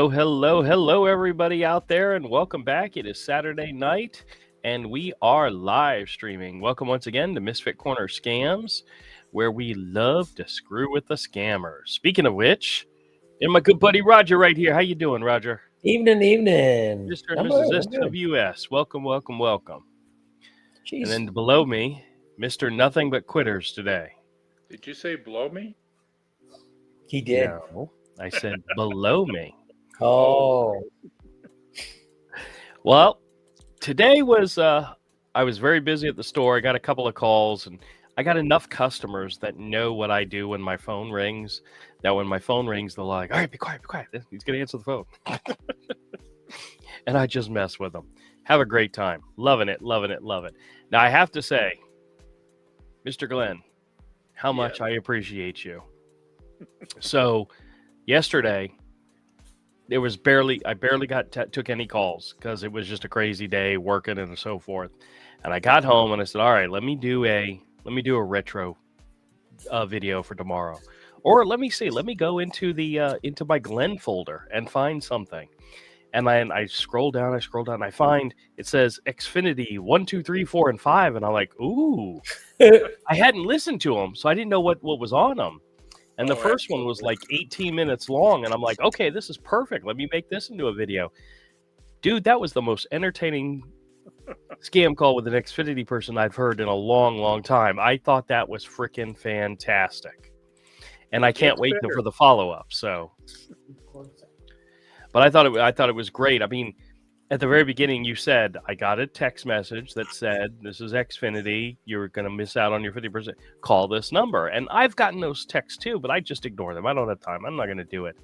Hello, everybody out there, and welcome back. It is Saturday night, and we are live streaming. Welcome once again to Misfit Corner Scams, where we love to screw with the scammers. Speaking of which, and my good buddy Roger right here. How you doing, Roger? Evening. Mr. and Mrs. SWS. Welcome. Jeez. And then below me, Mr. Nothing But Quitters today. Did you say blow me? He did. No, I said below me. Oh. Well, today was I was very busy at the store. I got a couple of calls, and I got enough customers that know what I do when my phone rings, that when my phone rings, they're like, all right, be quiet. He's going to answer the phone. And I just mess with them. Have a great time. Loving it. Now, I have to say, Mr. Glenn, how much I appreciate you. So, yesterday, I barely took any calls because it was just a crazy day working and so forth. And I got home and I said, all right, let me do a retro video for tomorrow. Or let me go into into my Glenn folder and find something. And I scroll down, and I find it says Xfinity 1, 2, 3, 4, and 5. And I'm like, ooh, I hadn't listened to them, so I didn't know what was on them. And the first one was like 18 minutes long. And I'm like, okay, this is perfect. Let me make this into a video. Dude, that was the most entertaining scam call with an Xfinity person I've heard in a long, long time. I thought that was freaking fantastic. And I can't wait for the follow-up. So, but I thought it was great. I mean, at the very beginning, you said, I got a text message that said, this is Xfinity. You're going to miss out on your 50%. Call this number. And I've gotten those texts too, but I just ignore them. I don't have time. I'm not going to do it.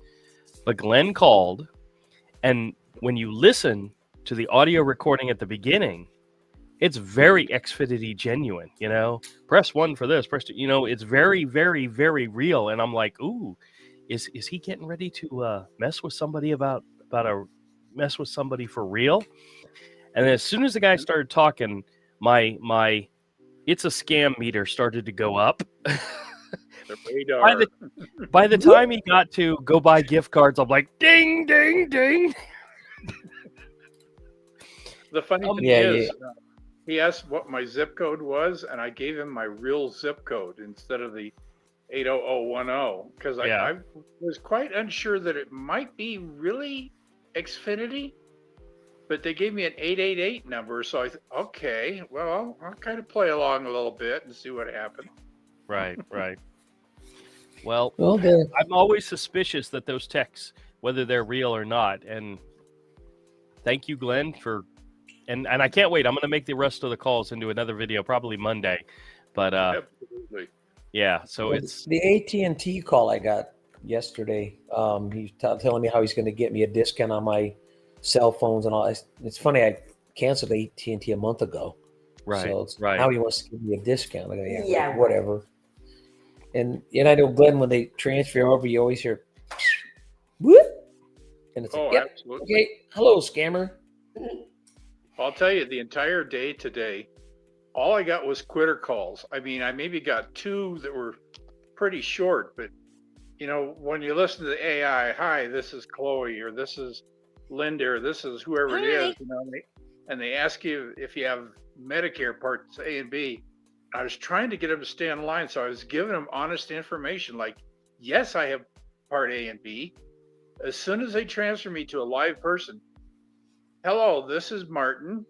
But Glenn called. And when you listen to the audio recording at the beginning, it's very Xfinity genuine, you know, press 1 for this, press 2, you know, it's very, very, very real. And I'm like, ooh, is he getting ready to mess with somebody mess with somebody for real? And then as soon as the guy started talking, my it's a scam meter started to go up. The radar. By the time he got to go buy gift cards, I'm like, ding, ding, ding. The funny thing is, he asked what my zip code was, and I gave him my real zip code instead of the 80010, because I was quite unsure that it might be really Xfinity, but they gave me an 888 number, so I thought, okay, well, I'll kind of play along a little bit and see what happens. Right. Well, I'm always suspicious that those texts, whether they're real or not, and thank you, Glenn, for, and I can't wait. I'm going to make the rest of the calls into another video, probably Monday, but Absolutely. Yeah, so it's the AT&T call I got yesterday. He's telling me how he's going to get me a discount on my cell phones and all. It's funny, I canceled AT&T a month ago. Right. So right. Now he wants to give me a discount. I go, whatever. And I know, Glenn, when they transfer over, you always hear whoop, and it's absolutely. Okay, hello, scammer. I'll tell you, the entire day today, all I got was quitter calls. I mean, I maybe got 2 that were pretty short, but you know, when you listen to the AI, hi, this is Chloe, or this is Linda, or this is whoever it is, you know, and they ask you if you have Medicare Parts A and B. I was trying to get them to stay on the line, so I was giving them honest information, like, yes, I have Part A and B. As soon as they transfer me to a live person, hello, this is Martin.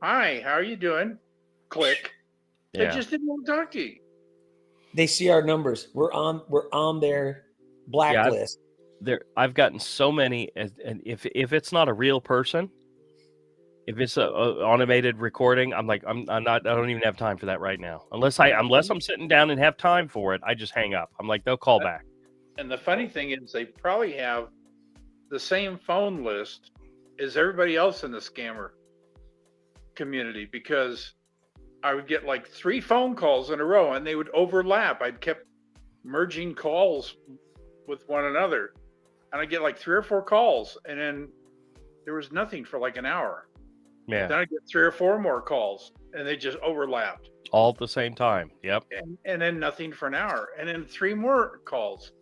Hi, how are you doing? Click. They just didn't want to talk to you. They see our numbers. We're on their blacklist. I've gotten so many, and if it's not a real person, if it's a automated recording, I'm like, I don't even have time for that right now. Unless I'm sitting down and have time for it, I just hang up. I'm like, they'll call back. And the funny thing is, they probably have the same phone list as everybody else in the scammer community, because I would get like 3 phone calls in a row and they would overlap. I'd kept merging calls with one another, and I'd get like 3 or 4 calls, and then there was nothing for like an hour. Yeah. Then I'd get 3 or 4 more calls, and they just overlapped. All at the same time. Yep. And then nothing for an hour, and then 3 more calls.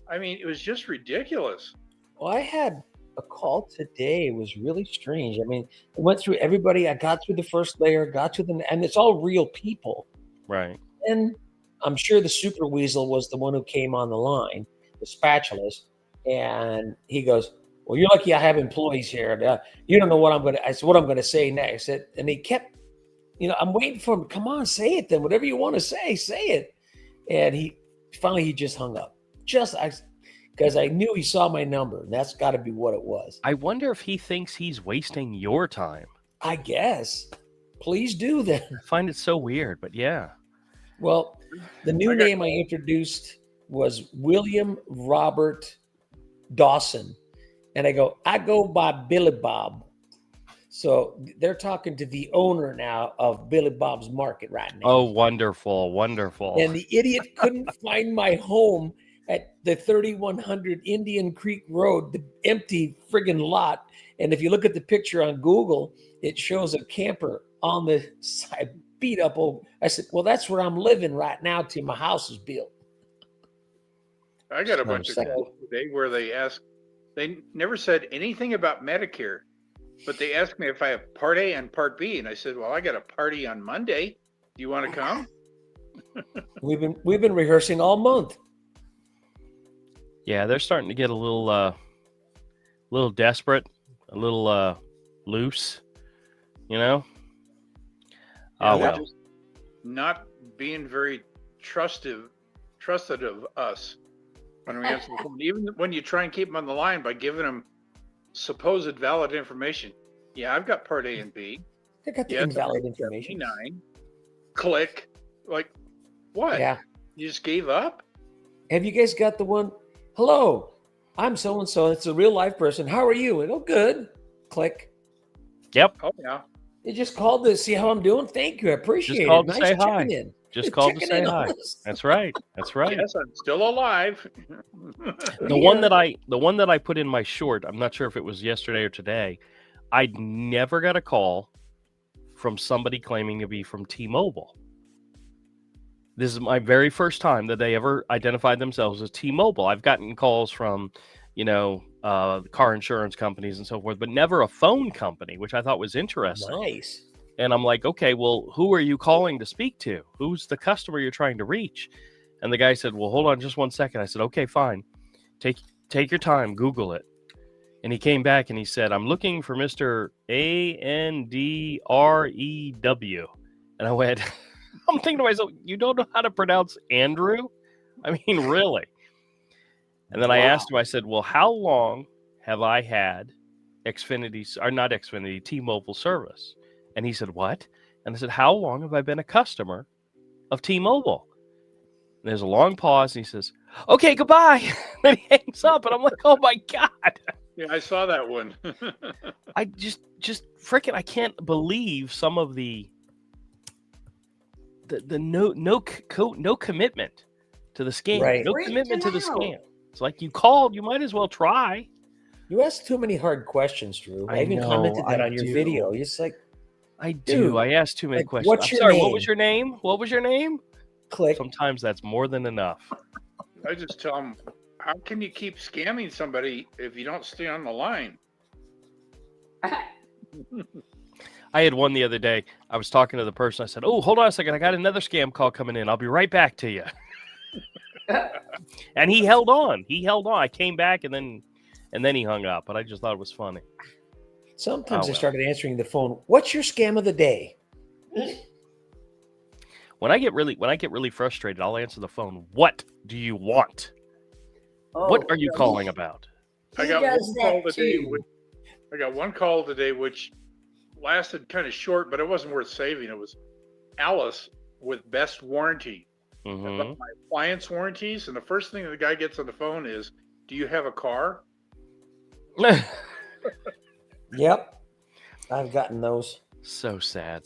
I mean, it was just ridiculous. Well, I had a call today. It was really strange. I mean, I went through everybody. I got through the first layer, got to the, and it's all real people. Right. And I'm sure the super weasel was the one who came on the line, the spatulas, and he goes, "Well, you're lucky I have employees here. You don't know what I'm going to." I said, "What I'm going to say next?" And he kept, I'm waiting for him. Come on, say it then. Whatever you want to say it. And he just hung up. Because I knew he saw my number, and that's got to be what it was. I wonder if he thinks he's wasting your time. I guess. Please do that. I find it so weird, but yeah. Well, the new name I introduced was William Robert Dawson. And I go by Billy Bob. So they're talking to the owner now of Billy Bob's Market right now. Oh, wonderful, wonderful. And the idiot couldn't find my home at the 3100 Indian Creek Road, the empty friggin' lot. And if you look at the picture on Google, it shows a camper on the side, beat up old. I said, well, that's where I'm living right now till my house is built. I got a bunch of calls today where they never said anything about Medicare, but they asked me if I have Part A and Part B. And I said, well, I got a party on Monday. Do you want to come? We've been rehearsing all month. Yeah, they're starting to get a little desperate, a little loose, Yeah, Oh, they're well. just not being very trusted of us when we answer the phone. Even when you try and keep them on the line by giving them supposed valid information. Yeah, I've got Part A and B. They got the invalid information. 9. Click. Like, what? Yeah. You just gave up? Have you guys got the one? Hello, I'm so-and-so. It's a real life person. How are you? And good. Click. Yep. Oh, yeah. They just called to see how I'm doing. Thank you. I appreciate Just called it. to Nice say hi. checking in. Just called to Checking say in on hi. us. That's right. That's right. Yes, I'm still alive. The one that I put in my short, I'm not sure if it was yesterday or today. I never got a call from somebody claiming to be from T-Mobile. This is my very first time that they ever identified themselves as T-Mobile. I've gotten calls from, car insurance companies and so forth, but never a phone company, which I thought was interesting. Nice. And I'm like, okay, well, who are you calling to speak to? Who's the customer you're trying to reach? And the guy said, well, hold on just 1 second. I said, okay, fine. Take your time. Google it. And he came back and he said, I'm looking for Mr. Andrew. And I went, I'm thinking to myself, you don't know how to pronounce Andrew? I mean, really? And then I asked him, I said, well, how long have I had T-Mobile service? And he said, what? And I said, how long have I been a customer of T-Mobile? And there's a long pause. And he says, okay, goodbye. Then he hangs up. And I'm like, oh, my God. Yeah, I saw that one. I just freaking, I can't believe some of the no commitment to the scam. Right. No commitment to the scam. It's like you called, you might as well try. You ask too many hard questions, Drew. I even commented that on your video. It's like, I do. I asked too many questions. What's your name? What was your name? What was your name? Click. Sometimes that's more than enough. I just tell them, how can you keep scamming somebody if you don't stay on the line? I had one the other day. I was talking to the person. I said, oh, hold on a second. I got another scam call coming in. I'll be right back to you. And he held on. I came back and then he hung up. But I just thought it was funny. Sometimes I started answering the phone. What's your scam of the day? When I get really frustrated, I'll answer the phone. What do you want? What are you calling about? I got one call today which lasted kind of short, but it wasn't worth saving. It was Alice with Best Warranty. About my appliance warranties, and the first thing the guy gets on the phone is, do you have a car? Yep. I've gotten those. So sad.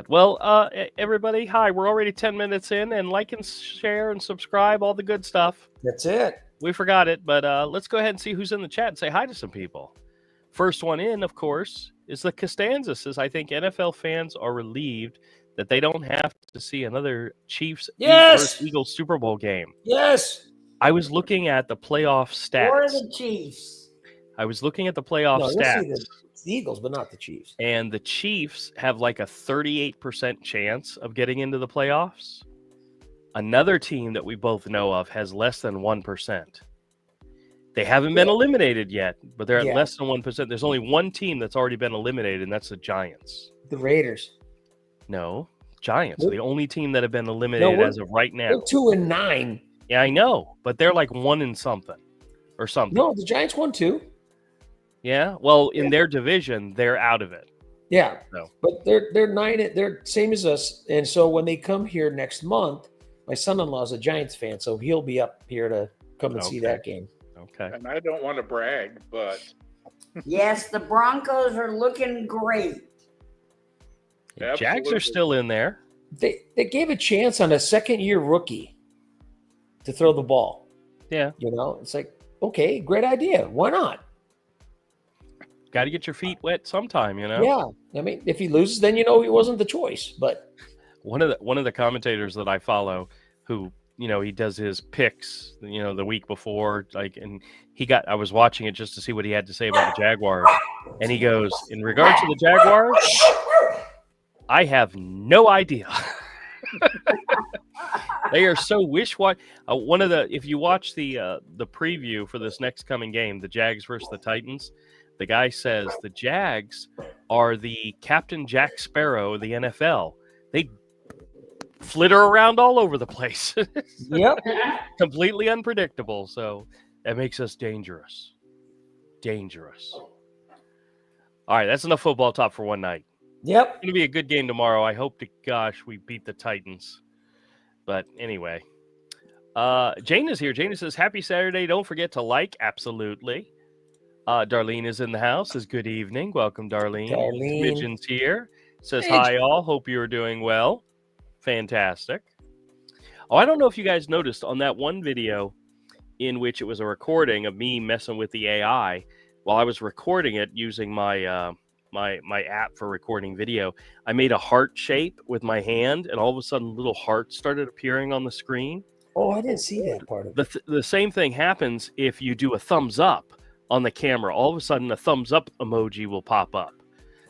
Well, everybody, hi. We're already 10 minutes in, and like and share and subscribe, all the good stuff. That's it. We forgot it, but let's go ahead and see who's in the chat and say hi to some people. First one in, of course, is the Costanza. Says, I think NFL fans are relieved that they don't have to see another Chiefs versus Eagles Super Bowl game. Yes. I was looking at the playoff stats. Or the Chiefs. I was looking at the playoff No, you'll stats, see the Eagles, but not the Chiefs. and the Chiefs have like a 38% chance of getting into the playoffs. Another team that we both know of has less than 1%. They haven't been eliminated yet, but they're at less than 1%. There's only one team that's already been eliminated, and that's the Giants. The Raiders. No, Giants are the only team that have been eliminated as of right now. They're 2-9. Yeah, I know, but they're like 1 in something or something. No, the Giants won 2. Yeah, well, in their division, they're out of it. Yeah, No. but they're 9. They're same as us, and so when they come here next month, my son-in-law is a Giants fan, so he'll be up here to come and see that game. Okay. And I don't want to brag, but yes, the Broncos are looking great. The Jags are still in there. They gave a chance on a second-year rookie to throw the ball. Yeah. It's like, okay, great idea. Why not? Got to get your feet wet sometime, Yeah. I mean, if he loses, then he wasn't the choice. But one of the commentators that I follow, who he does his picks, the week before, and I was watching it just to see what he had to say about the Jaguars, and he goes, in regards to the Jaguars, I have no idea. They are so wish-washy. If you watch the preview for this next coming game, the Jags versus the Titans, the guy says the Jags are the Captain Jack Sparrow of the NFL. They flitter around all over the place. Yep. Completely unpredictable. So that makes us dangerous. Dangerous. All right, that's enough football talk for one night. Yep. It's going to be a good game tomorrow. I hope to gosh we beat the Titans. But anyway, Jane is here. Jane says, happy Saturday. Don't forget to like. Absolutely. Darlene is in the house. Says, good evening. Welcome, Darlene. Midgen's here. Says, hi, all. Hope you're doing well. Fantastic. Oh, I don't know if you guys noticed on that one video in which it was a recording of me messing with the AI while I was recording it using my my app for recording video. I made a heart shape with my hand, and all of a sudden little hearts started appearing on the screen. Oh, I didn't see that part of it. The same thing happens if you do a thumbs up on the camera. All of a sudden a thumbs up emoji will pop up.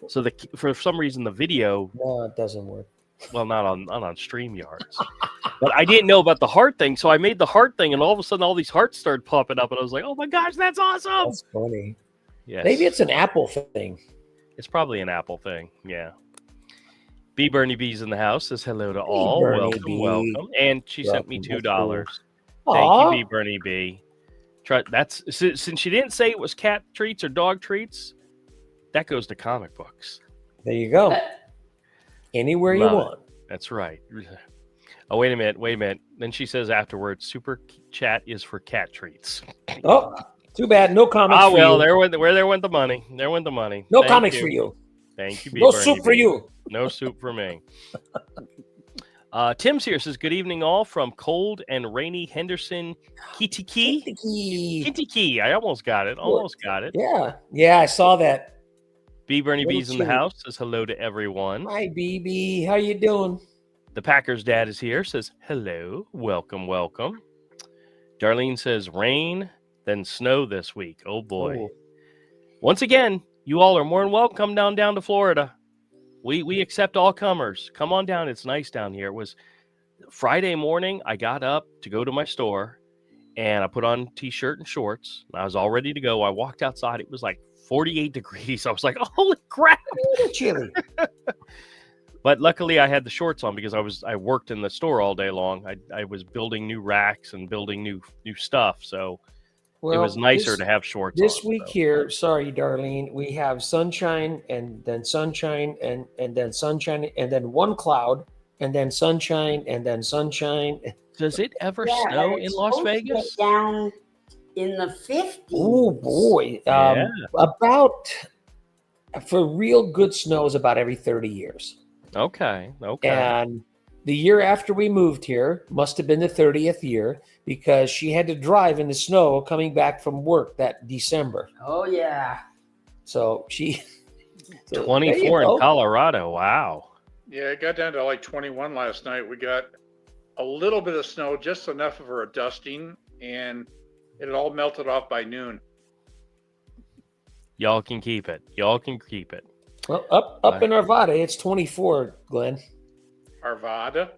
So for some reason the video... No, it doesn't work. Well, not on StreamYards. But I didn't know about the heart thing, so I made the heart thing, and all of a sudden all these hearts started popping up, and I was like, oh my gosh, that's awesome! That's funny. Yes. Maybe it's an Apple thing. It's probably an Apple thing, yeah. B. Bernie B's in the house. Says hello to all. Welcome. And she sent me $2. Thank you, B. Bernie B. That's since she didn't say it was cat treats or dog treats, that goes to comic books. There you go. Anywhere you want. That's right. Oh, wait a minute. Then she says afterwards, super chat is for cat treats. Oh, too bad. No comics for you. There went the money. There went the money. No comics for you. Thank you, No soup for you. No soup for me. Tim's here. Says, good evening all from cold and rainy Henderson, Kitiki. I almost got it. Yeah, I saw that. B. Bernie B's in the house. Says hello to everyone. Hi, BB. How you doing? The Packers dad is here. Says hello. Welcome. Darlene says rain, then snow this week. Oh, boy. Ooh. Once again, you all are more than welcome down to Florida. We accept all comers. Come on down. It's nice down here. It was Friday morning. I got up to go to my store, and I put on T-shirt and shorts. And I was all ready to go. I walked outside. It was like 48 degrees. I was like, holy crap. Chilly. But luckily I had the shorts on because I worked in the store all day long. I was building new racks and building new stuff. So it was nicer to have shorts this on. Week here, sorry, Darlene, we have sunshine and then sunshine and then sunshine and then one cloud and then sunshine and then sunshine. Does it ever snow in Las Vegas? Down in the 50s. Oh boy. About for real good snow is about every 30 years. Okay. And the year after we moved here must have been the 30th year because she had to drive in the snow coming back from work that December. Oh, yeah. So she... 24 in Colorado. Wow. Yeah, it got down to like 21 last night. We got a little bit of snow, just enough for a dusting, and it all melted off by noon. Y'all can keep it. Y'all can keep it. Well, up in Arvada, it's 24, Glenn. Arvada.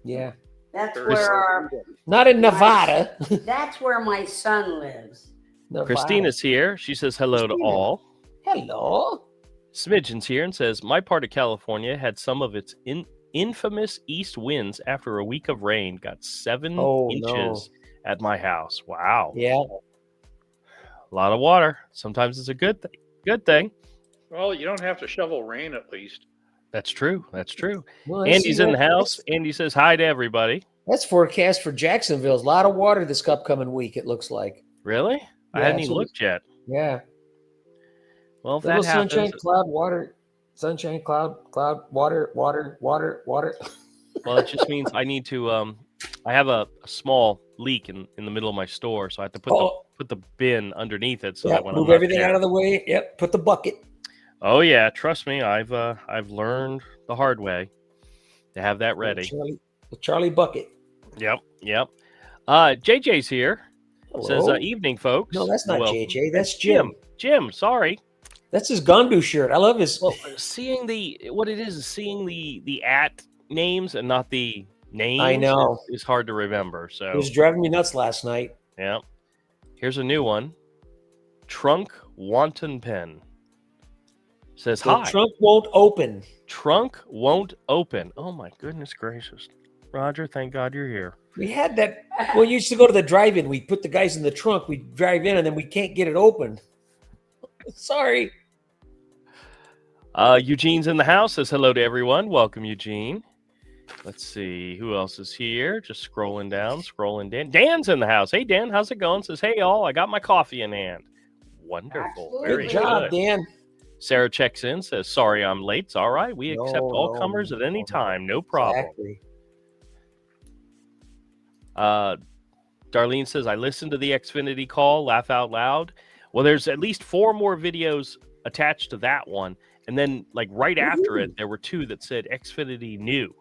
Yeah. That's Very where Not in Nevada. that's where my son lives. Nevada. Christina's here. She says hello to Christina. all. Hello. Smidgen's here and says, my part of California had some of its infamous east winds after a week of rain. Got 7 inches at my house. Wow. Yeah. A lot of water. Sometimes it's a good thing. Good thing. Well, you don't have to shovel rain at least. That's true. That's true. Well, Andy's in the house. Andy says hi to everybody. That's forecast for Jacksonville. A lot of water this upcoming week, it looks like. Really? I Yeah, hadn't even looked yet. Yeah. Well, if Little that happens, sunshine, cloud, water. Sunshine, cloud, water. well, it just means I need to. I have a small leak in the middle of my store, so I have to put the bin underneath it so that when move I'm everything out of the way. Yep. Put the bucket. Oh yeah, trust me, I've learned the hard way to have that ready. The Charlie bucket. Yep. JJ's here. Hello. Says evening, folks. No, that's not Well, JJ. That's Jim. Jim, sorry. That's his Gondu shirt. I love his. Well, seeing the at names and not the names. I know. is hard to remember. So it was driving me nuts last night. Yeah. Here's a new one. Trunk Wanton Pen. Says hi. Trunk won't open. Trunk won't open. Oh my goodness gracious. Roger, thank God you're here. We had that. Well, you used to go to the drive-in. We put the guys in the trunk. We drive in, and then we can't get it open. Sorry. Eugene's in the house. Says hello to everyone. Welcome, Eugene. Let's see who else is here. Just scrolling down. Dan's in the house. Hey, Dan, how's it going? Says, hey, all. I got my coffee in hand. Wonderful. Very good job, Dan. Sarah checks in. Says, sorry, I'm late. It's all right. We accept all comers at any time. No problem. Exactly. Darlene says, I listened to the Xfinity call, laugh out loud. Well, there's at least 4 more videos attached to that one. And then like right after it, there were 2 that said Xfinity new.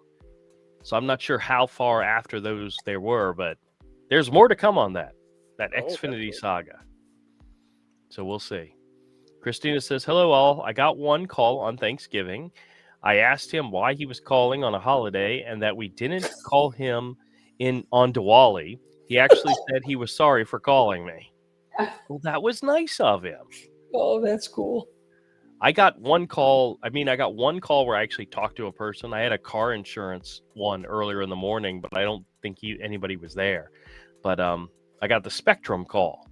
So I'm not sure how far after those there were, but there's more to come on that Xfinity saga. So we'll see. Christina says, hello all. I got one call on Thanksgiving. I asked him why he was calling on a holiday and that we didn't call him in on Diwali. He actually said he was sorry for calling me. Well, that was nice of him. Oh, that's cool. I got one call where I actually talked to a person. I had a car insurance one earlier in the morning, but I don't think anybody was there. But I got the Spectrum call.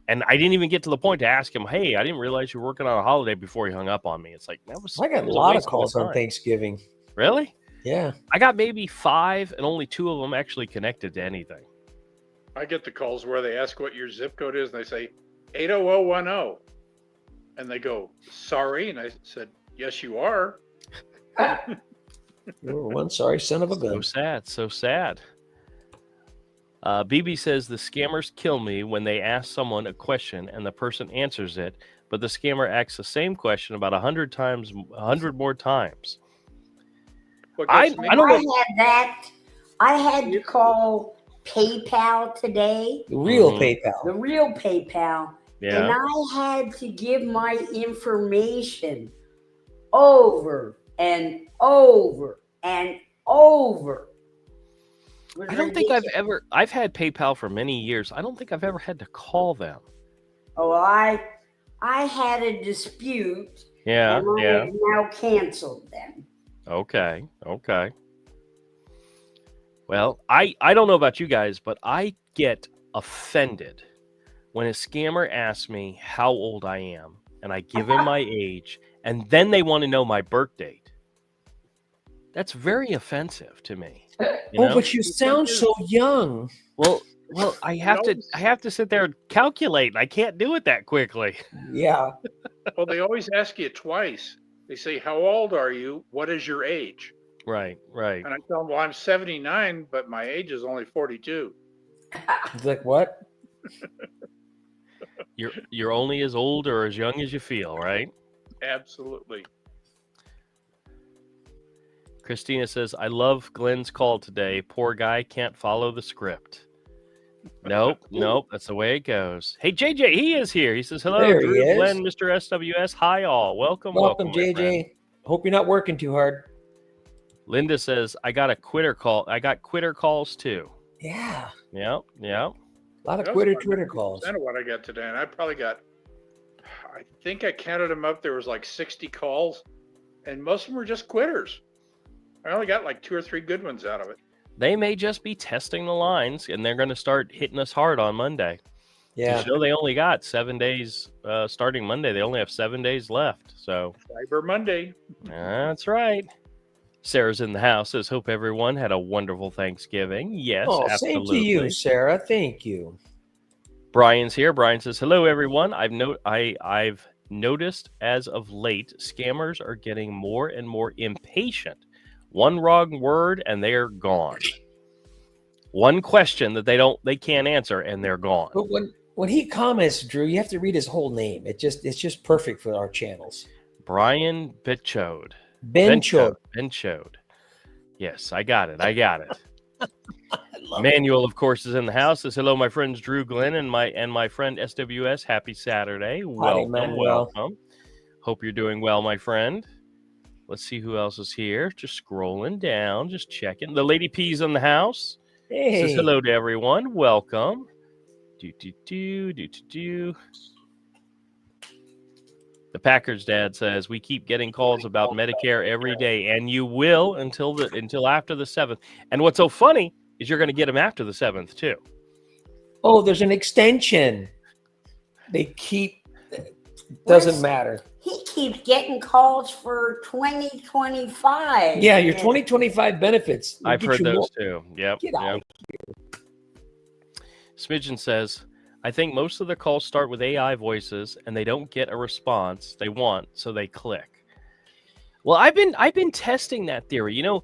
And I didn't even get to the point to ask him, hey, I didn't realize you were working on a holiday before he hung up on me. It's like, I got a lot of calls on Thanksgiving. Really? Yeah. I got maybe 5 and only 2 of them actually connected to anything. I get the calls where they ask what your zip code is and they say 80010. And they go, sorry. And I said, yes, you are. You're one sorry son of a gun. So sad. BB says the scammers kill me when they ask someone a question and the person answers it, but the scammer asks the same question about 100 more times. I had that. I had to call PayPal today. The real PayPal. The real PayPal. Yeah. And I had to give my information over and over and over. I don't think I've had PayPal for many years. I don't think I've ever had to call them. Oh, I had a dispute. Yeah. And I have now canceled them. Okay. Well, I don't know about you guys, but I get offended when a scammer asks me how old I am and I give him my age and then they want to know my birth date. That's very offensive to me. But you sound so young. Well, I have to sit there and calculate. I can't do it that quickly. Yeah. Well, they always ask you twice. They say, how old are you? What is your age? Right. And I tell them, well, I'm 79, but my age is only 42. It's like, what? You're only as old or as young as you feel, right? Absolutely. Christina says, I love Glenn's call today. Poor guy can't follow the script. Nope. That's the way it goes. Hey, JJ, he is here. He says, hello, There he Drew, is. Glenn, Mr. SWS. Hi, all. Welcome, my friend. JJ. Hope you're not working too hard. Linda says, I got a quitter call. I got quitter calls, too. Yeah. Yep. A lot of Twitter calls. I know what I got today, and I probably got, I think I counted them up. There was like 60 calls, and most of them were just quitters. I only got like 2 or 3 good ones out of it. They may just be testing the lines, and they're going to start hitting us hard on Monday. Yeah. You know, they only got 7 days starting Monday. They only have 7 days left. So Cyber Monday. That's right. Sarah's in the house. Says, hope everyone had a wonderful Thanksgiving. Yes, absolutely. Same to you, Sarah. Thank you. Brian's here. Brian says, hello, everyone. I've noticed as of late, scammers are getting more and more impatient. One wrong word and they're gone. One question that they can't answer and they're gone. But when he comments, Drew, you have to read his whole name. It's just perfect for our channels. Brian Benchode. Benchode. Yes, I got it. Manuel, of course, is in the house. Says, hello, my friends Drew, Glenn, and my friend SWS. Happy Saturday. Welcome. Hope you're doing well, my friend. Let's see who else is here. Just scrolling down, just checking. The Lady P's in the house. Hey. Says hello to everyone. Welcome. The Packers dad says we keep getting calls about Medicare every day, and you will until after the 7th. And what's so funny is you're going to get them after the 7th too. Oh, there's an extension. They keep. Doesn't matter. He keeps getting calls for 2025. Yeah, your 2025 benefits. I've heard those too. Yep. Get out of here. Smidgen says, I think most of the calls start with AI voices and they don't get a response they want, so they click. Well, I've been testing that theory. You know,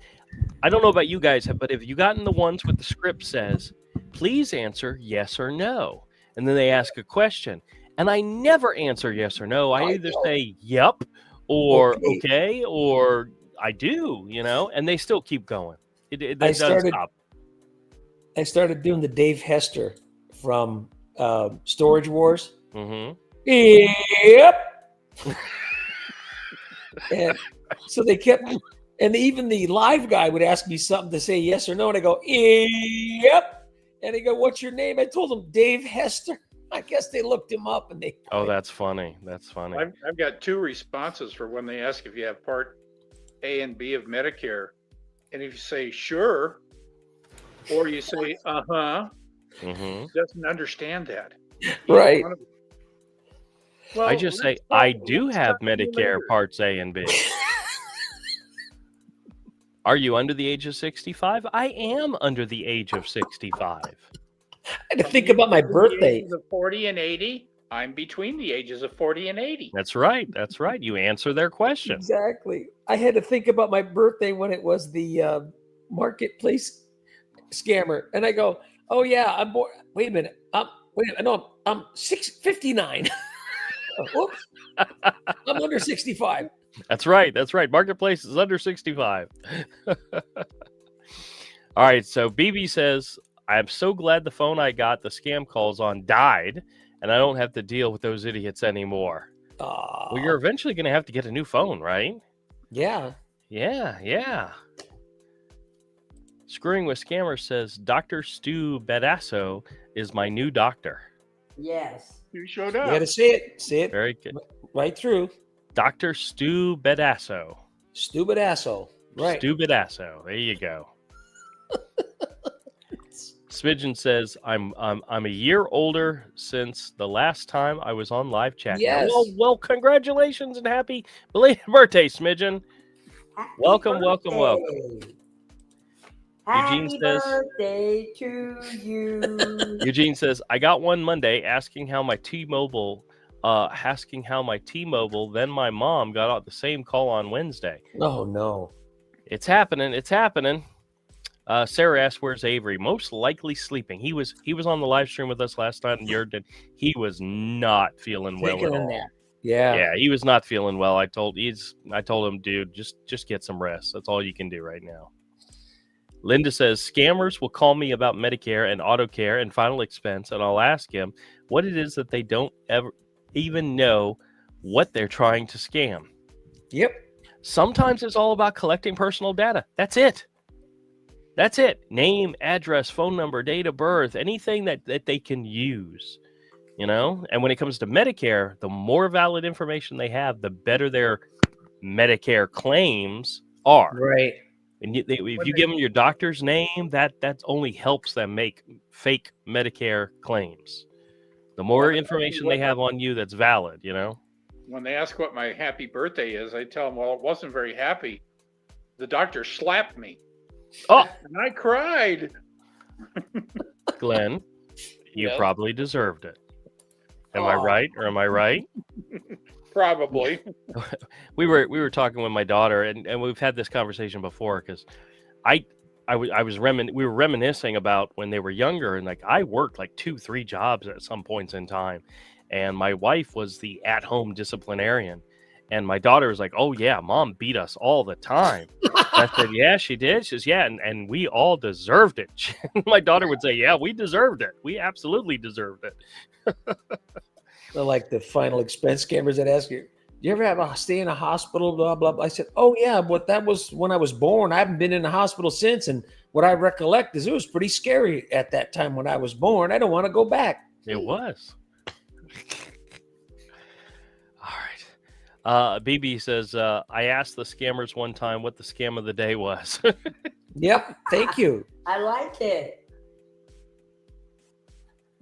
I don't know about you guys, but have you gotten the ones with the script says, please answer yes or no? And then they ask a question. And I never answer yes or no. I either say yep or okay or I do, you know, and they still keep going. It doesn't stop. I started doing the Dave Hester from Storage Wars. Mm-hmm. Yep. And so they kept, and even the live guy would ask me something to say yes or no, and I go, yep. And they go, what's your name? I told them Dave Hester. I guess they looked him up and they. Oh, that's funny. That's funny. I've got 2 responses for when they ask if you have Part A and B of Medicare. And if you say sure, or you say doesn't understand that. Right. Well, I just say, I do have Medicare Parts A and B. Are you under the age of 65? I am under the age of 65. I had to think about my birthday. Of 40 and 80. I'm between the ages of 40 and 80. That's right. You answer their question. Exactly. I had to think about my birthday when it was the marketplace scammer, and I go, "Oh yeah, I'm born. Wait a minute. No, I'm 59. Whoops. I'm under 65." That's right. Marketplace is under 65. All right. So BB says, I'm so glad the phone I got the scam calls on died, and I don't have to deal with those idiots anymore. Well, you're eventually going to have to get a new phone, right? Yeah. Screwing with Scammers says, Dr. Stu Bedasso is my new doctor. Yes. You showed up. You got to say it. Say it. Very good. Right through. Dr. Stu Bedasso. Stupid asshole. Right. Stu Bedasso. There you go. Smidgen says, I'm a year older since the last time I was on live chat. Yes. Well, congratulations and happy belated birthday, Smidgen. Welcome. Happy birthday to you. Eugene says, I got one Monday asking how my T-Mobile, then my mom got out the same call on Wednesday. Oh, no. It's happening. Sarah asked, where's Avery? Most likely sleeping. He was on the live stream with us last night, and he was not feeling well at all. Yeah, he was not feeling well. I told him, dude, just get some rest. That's all you can do right now. Linda says, scammers will call me about Medicare and auto care and final expense, and I'll ask him what it is that they don't ever even know what they're trying to scam. Yep. Sometimes it's all about collecting personal data. That's it. That's it. Name, address, phone number, date of birth, anything that they can use, you know? And when it comes to Medicare, the more valid information they have, the better their Medicare claims are. Right. And if you give them your doctor's name, that only helps them make fake Medicare claims. The more information they have on you that's valid, you know? When they ask what my happy birthday is, I tell them, well, it wasn't very happy. The doctor slapped me. Oh, and I cried. Glenn, you probably deserved it. Am I right or am I right? Probably. We were talking with my daughter, and we've had this conversation before because we were reminiscing about when they were younger, and like I worked like 2-3 jobs at some points in time, and my wife was the at-home disciplinarian, and my daughter was like, "Oh yeah, mom beat us all the time." I said, "Yeah, she did." She says, "Yeah, and we all deserved it." My daughter would say, "Yeah, we deserved it. We absolutely deserved it." They're like the final expense scammers that ask you, "Do you ever have a stay in a hospital?" Blah blah blah. I said, "Oh yeah, but that was when I was born. I haven't been in the hospital since, and what I recollect is it was pretty scary at that time when I was born. I don't want to go back." It was. All right. BB says, I asked the scammers one time what the scam of the day was. Yep. Thank you. I like it.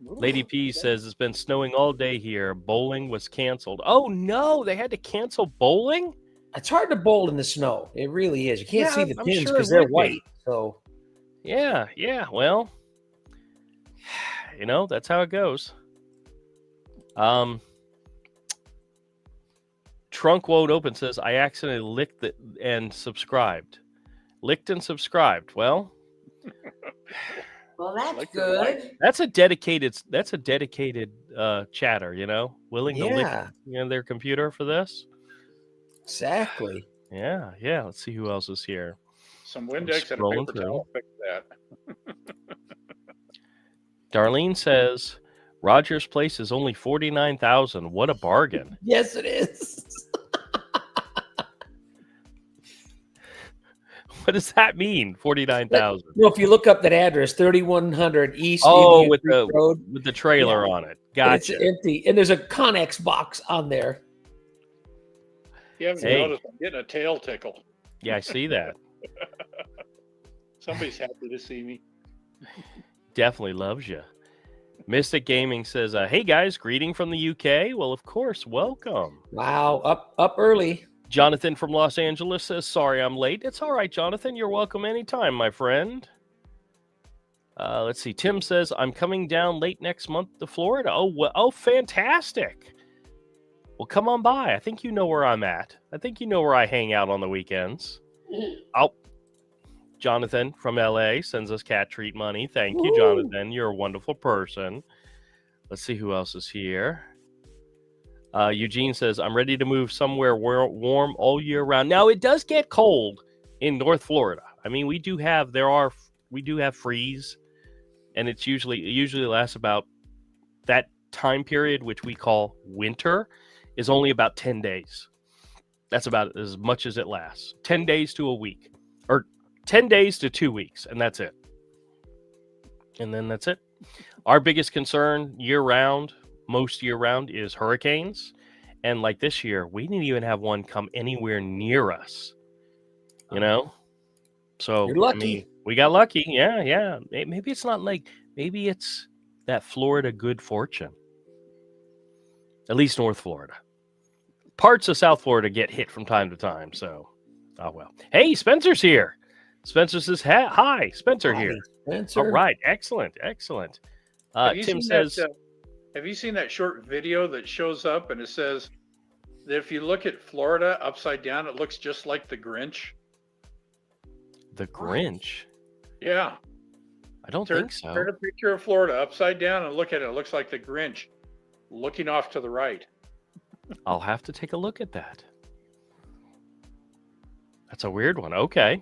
Lady P says, it's been snowing all day here. Bowling was canceled. Oh, no. They had to cancel bowling? It's hard to bowl in the snow. It really is. You can't see the I'm pins sure because it they're would be. white. So Yeah. Well, you know, that's how it goes. Trunk Won't Open says, I accidentally licked it and subscribed. Licked and subscribed. Well, that's good. That's a dedicated chatter, you know, willing to lick their computer for this. Exactly. Yeah. Let's see who else is here. Some Windex and a paper towel. Fix that. Darlene says, Roger's place is only $49,000. What a bargain. Yes, it is. What does that mean? 49,000. Well, if you look up that address, 3100 East. Oh, with Road, the trailer on it. Gotcha. It's empty, and there's a Connex box on there. You haven't noticed I'm getting a tail tickle. Yeah, I see that. Somebody's happy to see me. Definitely loves you. Mystic Gaming says, hey guys, greeting from the UK. Well, of course, welcome. Wow, up early. Jonathan from Los Angeles says, sorry I'm late. It's all right, Jonathan. You're welcome anytime, my friend. Let's see. Tim says, I'm coming down late next month to Florida. Oh, fantastic. Well, come on by. I think you know where I'm at. I think you know where I hang out on the weekends. Jonathan from LA sends us cat treat money. Thank you, Jonathan. You're a wonderful person. Let's see who else is here. Eugene says, I'm ready to move somewhere warm all year round. Now, it does get cold in North Florida. I mean, we do have freeze, and it usually lasts about that time period, which we call winter, is only about 10 days. That's about as much as it lasts. 10 days to a week, or 10 days to 2 weeks, and that's it. And then that's it. Our biggest concern most year round is hurricanes. And like this year, we didn't even have one come anywhere near us, you know? So, you're lucky. I mean, we got lucky. Yeah. Maybe it's not like, maybe it's that Florida good fortune. At least North Florida. Parts of South Florida get hit from time to time. So, oh well. Hey, Spencer's here. Spencer says, hi, Spencer here. Spencer. All right. Excellent. Tim says, have you seen that short video that shows up and it says that if you look at Florida upside down, it looks just like the Grinch? The Grinch? Yeah. I don't think so. Turn a picture of Florida upside down and look at it. It looks like the Grinch looking off to the right. I'll have to take a look at that. That's a weird one. Okay.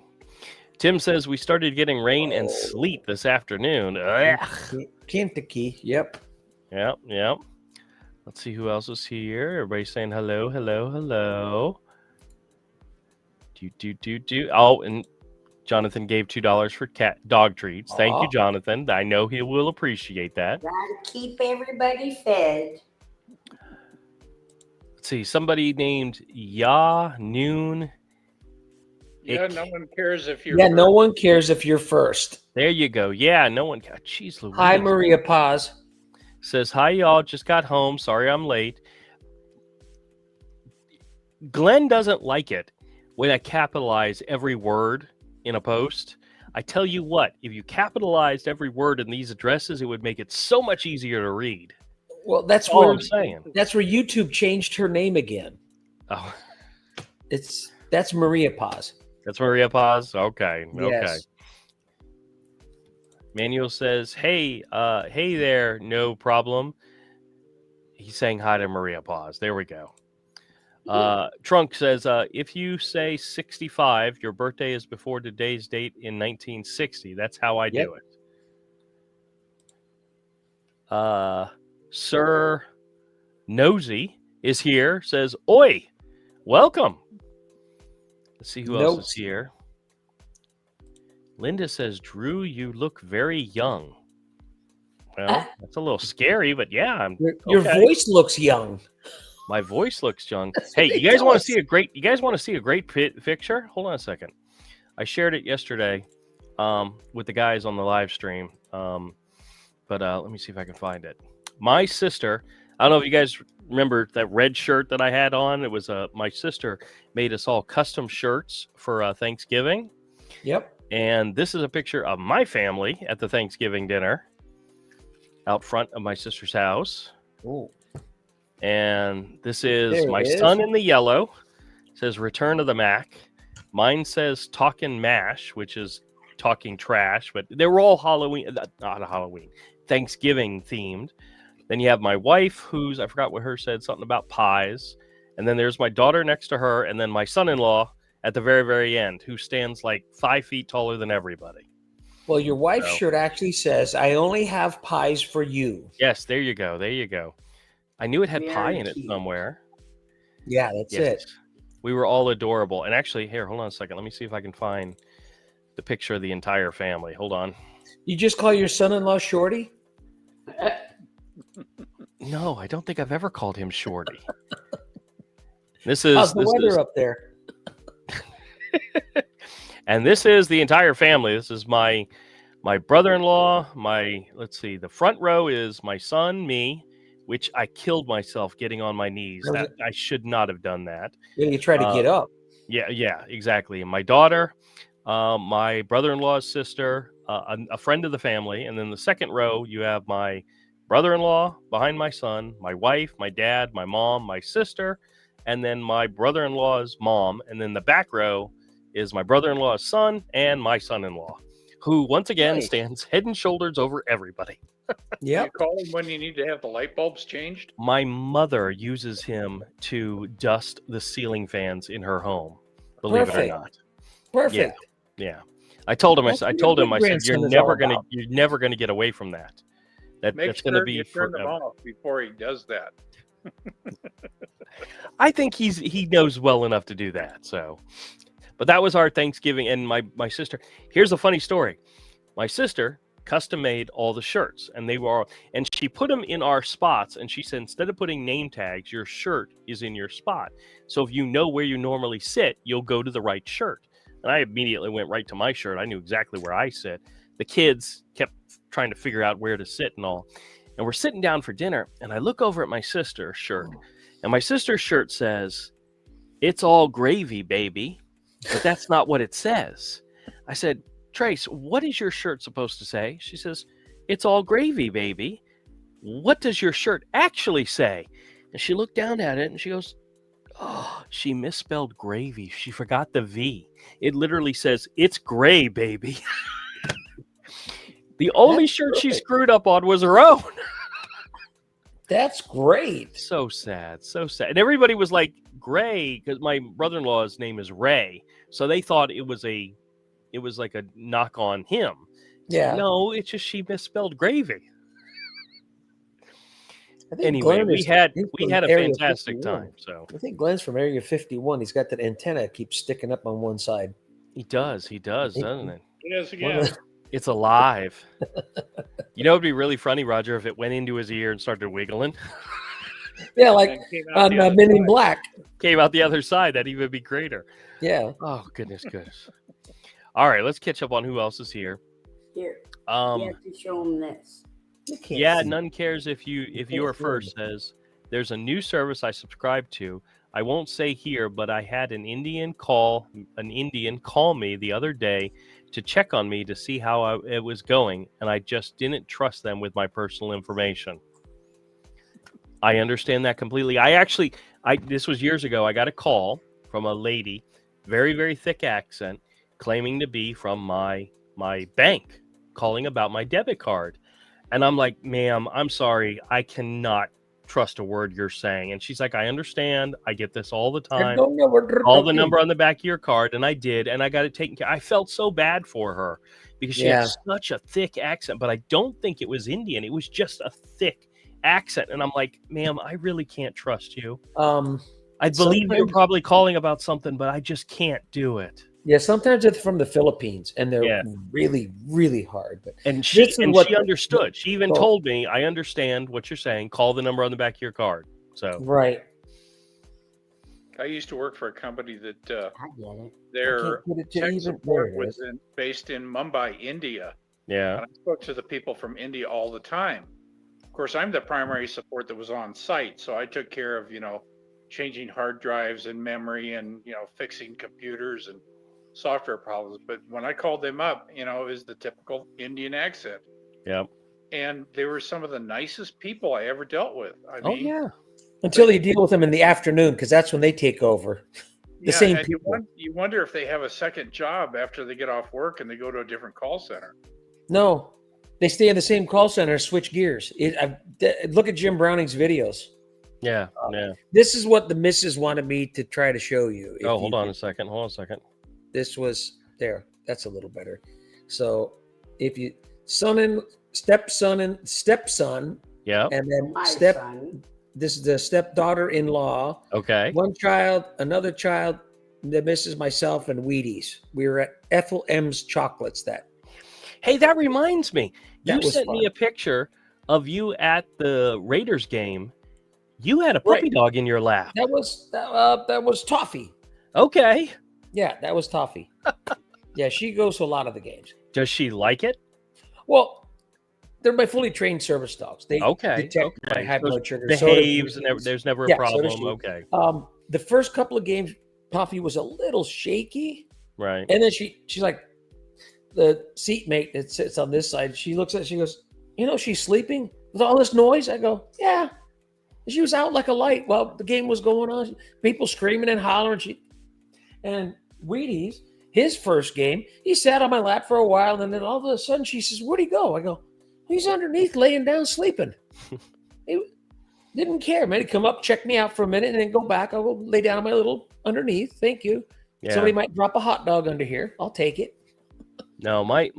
Tim says we started getting rain and sleet this afternoon. Ugh. Kentucky. Yep. Yep, yep. Let's see who else is here. Everybody's saying hello, hello, hello. Do. Oh, and Jonathan gave $2 for dog treats. Thank you, Jonathan. I know he will appreciate that. Gotta keep everybody fed. Let's see. Somebody named Noon. Yeah, no one cares if you're. Yeah, no one cares if you're first. There you go. Yeah, no one. Jeez Louise. Hi, Maria Paz. Says, hi, y'all. Just got home. Sorry I'm late. Glenn doesn't like it when I capitalize every word in a post. I tell you what, if you capitalized every word in these addresses, it would make it so much easier to read. Well, that's all where I'm saying. That's where YouTube changed her name again. Oh, that's Maria Paz. That's Maria Paz. Okay. Yes. Okay. Manuel says, hey there, no problem. He's saying hi to Maria Paz. There we go. Trunk says, if you say 65, your birthday is before today's date in 1960. That's how I do it. Sir Nosy is here, says, oi, welcome. Let's see who else is here. Linda says, Drew, you look very young. Well, that's a little scary, but yeah. Your voice looks young. My voice looks young. Hey, you guys want to see a great? You guys want to see a great picture? Hold on a second. I shared it yesterday with the guys on the live stream. But let me see if I can find it. My sister. I don't know if you guys remember that red shirt that I had on. It was my sister made us all custom shirts for Thanksgiving. Yep. And this is a picture of my family at the Thanksgiving dinner out front of my sister's house. Ooh. And this is my son in the yellow. It says Return of the Mac. Mine says Talkin' Mash, which is talking trash, but they were all Thanksgiving themed. Then you have my wife, who's, I forgot what her said, something about pies. And then there's my daughter next to her, and then my son-in-law at the very, very end, who stands like 5 feet taller than everybody. Well, your wife's shirt actually says, I only have pies for you. Yes, there you go. There you go. I knew it had pie in it somewhere. Yeah, that's it. We were all adorable. And actually, here, hold on a second. Let me see if I can find the picture of the entire family. Hold on. You just call your son-in-law Shorty? No, I don't think I've ever called him Shorty. How's the weather up there? And this is the entire family. This is my brother-in-law. Let's see. The front row is my son, me, which I killed myself getting on my knees. I should not have done that. Yeah, you try to get up. Yeah, exactly. And my daughter, my brother-in-law's sister, a friend of the family, and then the second row you have my brother-in-law behind my son, my wife, my dad, my mom, my sister, and then my brother-in-law's mom, and then the back row is my brother-in-law's son and my son-in-law, who once again stands head and shoulders over everybody. Yeah. You call him when you need to have the light bulbs changed? My mother uses him to dust the ceiling fans in her home. Believe it or not. Perfect. Yeah. I told him. I said, you're never gonna get away from that. That's going to be turn them off before he does that. I think he knows well enough to do that. So, but that was our Thanksgiving, and my sister. Here's a funny story. My sister custom made all the shirts, and she put them in our spots. And she said, instead of putting name tags, your shirt is in your spot. So if you know where you normally sit, you'll go to the right shirt. And I immediately went right to my shirt. I knew exactly where I sit. The kids kept trying to figure out where to sit and all. And we're sitting down for dinner, and I look over at my sister's shirt, and my sister's shirt says, "It's all gravy, baby," but that's not what it says. I said, "Trace, what is your shirt supposed to say?" She says, "It's all gravy, baby." What does your shirt actually say? And she looked down at it and she goes, "Oh, she misspelled gravy. She forgot the V. It literally says, 'It's gray, baby.'" The only shirt she screwed up on was her own. That's great. So sad. And everybody was like, Gray, because my brother-in-law's name is Ray. So they thought it was a it was like a knock on him. Yeah. No, it's just she misspelled gravy. I think Anyway, Glenn we is- had he's we from had a Area fantastic 51. time. So I think Glenn's from Area 51. He's got that antenna that keeps sticking up on one side. he does, doesn't it? Yes, One again. of It's alive. You know, it'd be really funny, Roger, if it went into his ear and started wiggling, Yeah, like And came out on the other Men in side. Black. came out the other side. That'd even be greater. Yeah. Oh goodness. All right, let's catch up on who else is here. Here, you Um, have to show them this. You can't yeah, see. none cares if you are see first. Says there's a new service I subscribe to. I won't say here, but I had an Indian call me the other day to check on me to see how it was going, and I just didn't trust them with my personal information. I understand that completely. This was years ago. I got a call from a lady, very, very thick accent, claiming to be from my bank, calling about my debit card. And I'm like, ma'am, I'm sorry. I cannot trust a word you're saying. And she's like, I understand. I get this all the I time. don't know what All the number on the back of your card. And I did. And I got it taken care of. I felt so bad for her because she had such a thick accent. But I don't think it was Indian. It was just a thick accent. And I'm like, ma'am, I really can't trust you. I believe you're probably calling about something, but I just can't do it. Yeah, sometimes it's from the Philippines, and they're really, really hard. But and she understood. She even told me, "I understand what you're saying. Call the number on the back of your card." So right. I used to work for a company that I get it. their tech even support there it was based in Mumbai, India. yeah, And I spoke to the people from India all the time. Of course, I'm the primary support that was on site, so I took care of changing hard drives and memory and fixing computers and software problems. But when I called them up, it was the typical Indian accent. Yep. And they were some of the nicest people I ever dealt with. I mean, yeah. Until you deal with them in the afternoon, because that's when they take over. The same and people. you wonder if they have a second job after they get off work and they go to a different call center. No, they stay in the same call center, switch gears. Look at Jim Browning's videos. Yeah. This is what the missus wanted me to try to show you. Hold on a second. This was there. That's a little better. So if you stepson, yeah, and then My son. this is the stepdaughter-in-law. Okay. One child, another child, the missus, myself, and Wheaties. We were at Ethel M's Chocolates. Hey, that reminds me. That You was sent fun. me a picture of you at the Raiders game. You had a puppy dog in your lap. That was Toffee. Okay. Yeah, that was Toffee. Yeah, she goes to a lot of the games. Does she like it? Well, they're my fully trained service dogs. They detect my high So blood sugar. behaves and there's never a Yeah, so problem. does she. Okay. The first couple of games, Toffee was a little shaky, Right. and then she's like, the seatmate that sits on this side. She looks at it, she goes, she's sleeping with all this noise. I go, yeah. She was out like a light while the game was going on. People screaming and hollering. And Wheaties, his first game, he sat on my lap for a while, and then all of a sudden she says, "Where'd he go?" I go, "He's underneath, laying down, sleeping." He didn't care, man. He'd come up, check me out for a minute, and then go back. I'll go lay down on my little underneath. Thank you. Yeah. Somebody might drop a hot dog under here. I'll take it. No, my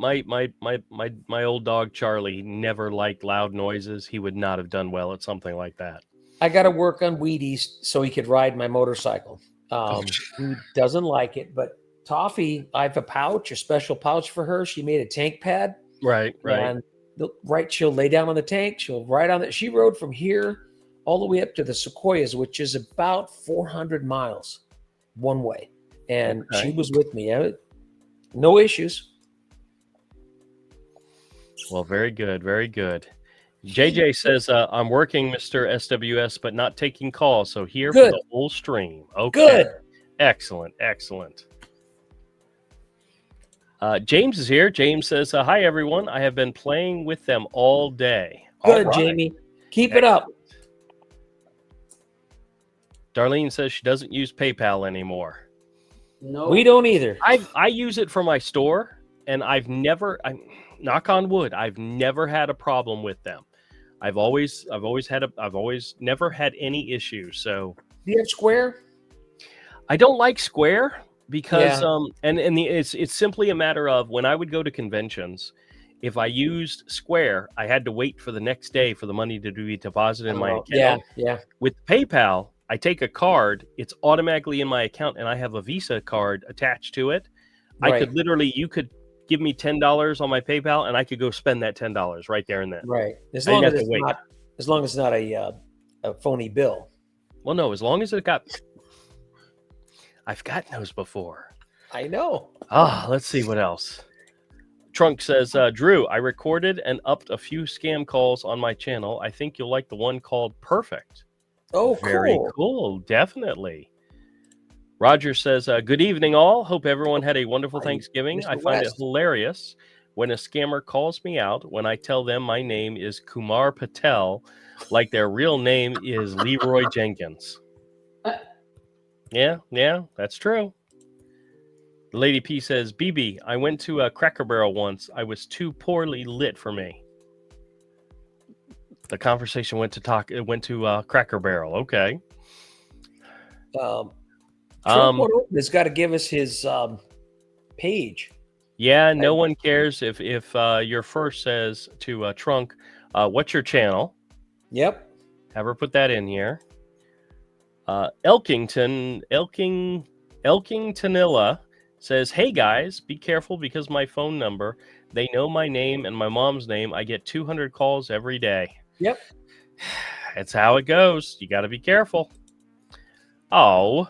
old dog Charlie never liked loud noises. He would not have done well at something like that. I got to work on Wheaties so he could ride my motorcycle. He doesn't like it, but Toffee, I have a special pouch for her. She made a tank pad. Right. And she'll lay down on the tank. She'll ride on it. She rode from here all the way up to the Sequoias, which is about 400 miles one way. And she was with me. No issues. Well, very good. Very good. JJ says, I'm working, Mr. SWS, but not taking calls. So here for the whole stream. Okay. Good. Excellent. James is here. James says, hi, everyone. I have been playing with them all day. Good, Jamie. Keep it up. Darlene says she doesn't use PayPal anymore. No, we don't either. I use it for my store, and I've never, knock on wood, I've never had a problem with them. I've always never had any issues. So do you have Square? I don't like Square. because Yeah. it's simply a matter of when I would go to conventions, if I used Square, I had to wait for the next day for the money to be deposited in my account. Yeah, yeah. With PayPal, I take a card, it's automatically in my account, and I have a Visa card attached to it. I Right. could literally, you could give me $10 on my PayPal, and I could go spend that $10 right there and then. Right. As I long didn't as have to it's wait. not, as long as it's not a phony bill. Well, no, as long as it got. I've gotten those before. I know. Let's see what else. Trunk says, Drew, I recorded and upped a few scam calls on my channel. I think you'll like the one called Perfect. Oh, Very cool. cool. Definitely. Roger says, good evening, all. Hope everyone had a wonderful Thanksgiving. Mr. I find it West. hilarious when a scammer calls me out when I tell them my name is Kumar Patel, like their real name is Leroy Jenkins. Yeah, that's true. Lady P says, BB, I went to a Cracker Barrel once. I was too poorly lit for me. The conversation went to Cracker Barrel. Okay. Trump has got to give us his page. Yeah, no one cares if your first says to Trunk, what's your channel? Yep. Have her put that in here. Elkingtonilla says, hey guys, be careful because my phone number, they know my name and my mom's name. I get 200 calls every day. Yep. It's how it goes. You got to be careful. Oh,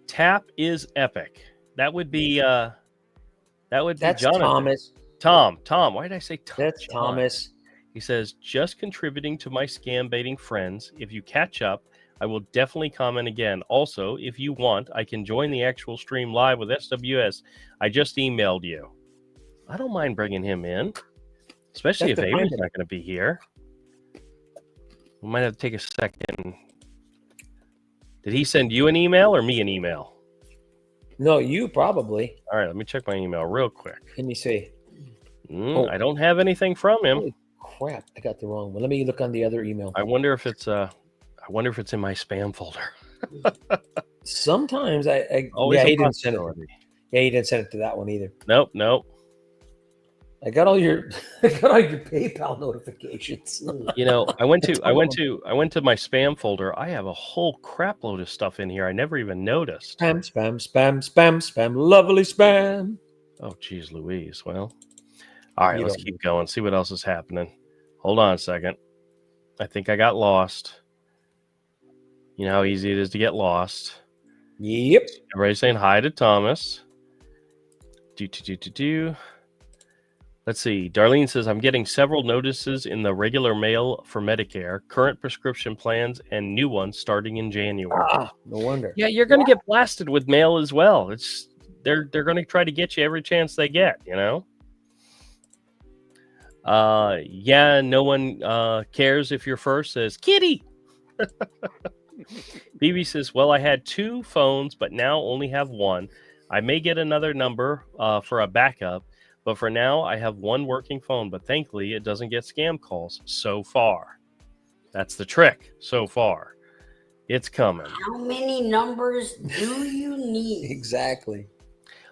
Tap is epic. That would be That's Jonathan. Thomas. Tom. Why did I say Tom? That's John. Thomas. He says, just contributing to my scam baiting friends. If you catch up, I will definitely comment again. Also, if you want, I can join the actual stream live with SWS. I just emailed you. I don't mind bringing him in, especially if Amy's not going to be here. We might have to take a second. Did he send you an email or me an email? No, you probably. All right, let me check my email real quick. Let me see. I don't have anything from him. Holy crap! I got the wrong one. Let me look on the other email. I wonder if it's in my spam folder. Sometimes he didn't send it. Yeah, he didn't send it to that one either. Nope. I got all your PayPal notifications. You know, I went to my spam folder. I have a whole crap load of stuff in here I never even noticed. Spam, lovely spam. Oh, geez, Louise. Well, all right, let's keep going. See what else is happening. Hold on a second. I think I got lost. You know how easy it is to get lost. Yep. Everybody's saying hi to Thomas. Let's see. Darlene says, I'm getting several notices in the regular mail for Medicare, current prescription plans, and new ones starting in January. No wonder. Yeah, you're going to get blasted with mail as well. They're going to try to get you every chance they get, you know? No one cares if you're first, says Kitty. BB says, well, I had 2 phones, but now only have 1. I may get another number for a backup. But for now, I have 1 working phone, but thankfully it doesn't get scam calls so far. That's the trick so far. It's coming. How many numbers do you need? Exactly.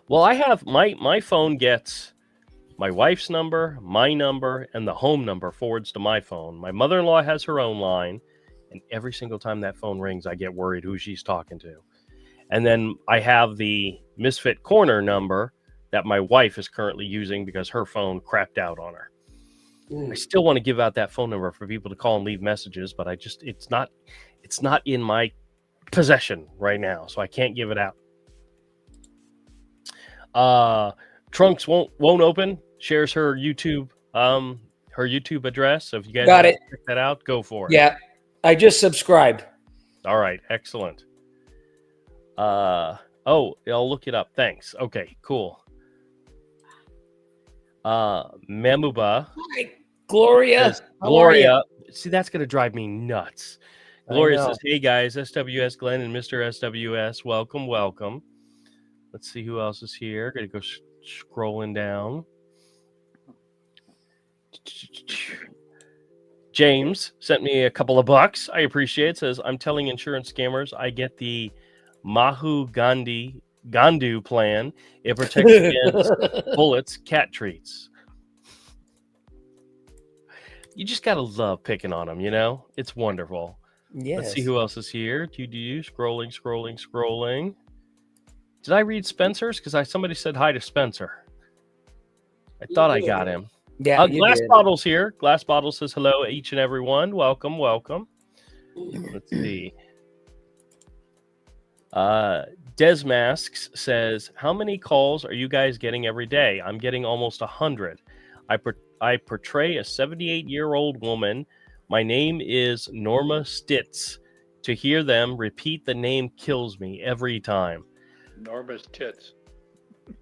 Well, I have my phone gets my wife's number, my number, and the home number forwards to my phone. My mother-in-law has her own line, and every single time that phone rings, I get worried who she's talking to. And then I have the Misfit Corner number that my wife is currently using because her phone crapped out on her. I still want to give out that phone number for people to call and leave messages, but it's not in my possession right now, so I can't give it out. Trunks won't open. Shares her YouTube address. So if you guys got it, check that out, go for it. Yeah, I just subscribed. All right, excellent. I'll look it up. Thanks. Okay, cool. Mamuba. Hi, Gloria. Gloria. See, that's going to drive me nuts. Gloria says, hey guys, SWS Glenn and Mr. SWS, welcome. Let's see who else is here. Going to go scrolling down. James sent me a couple of bucks. I appreciate it. Says, I'm telling insurance scammers I get the Mahu Gandhi Gandu plan. It protects against bullets, cat treats. You just gotta love picking on them, you know? It's wonderful. Yes. Let's see who else is here. Scrolling. Did I read Spencer's? Because somebody said hi to Spencer. I thought I got him. Yeah, you Glass did. Bottle's here. Glass Bottle says hello, each and every one. Welcome. Let's see. Des Masks says, how many calls are you guys getting every day? I'm getting almost 100. I portray a 78-year-old woman. My name is Norma Stitz. To hear them repeat the name kills me every time. Norma's tits.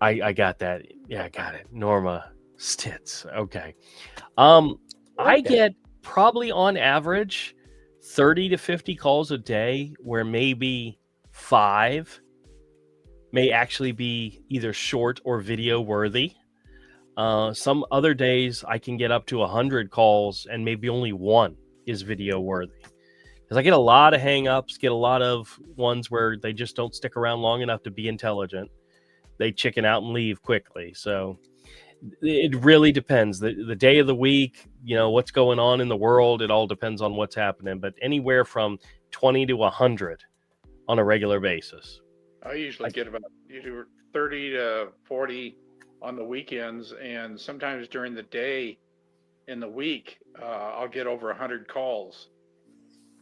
I got that. Yeah, I got it. Norma Stitz. Okay. I get probably on average 30 to 50 calls a day, where maybe 5 may actually be either short or video worthy. Some other days I can get up to 100 calls and maybe only 1 is video worthy. Because I get a lot of hang-ups, get a lot of ones where they just don't stick around long enough to be intelligent. They chicken out and leave quickly. So it really depends. The day of the week, you know, what's going on in the world, it all depends on what's happening. But anywhere from 20 to 100 on a regular basis. I usually get about 30 to 40 on the weekends, and sometimes during the day in the week, I'll get over 100 calls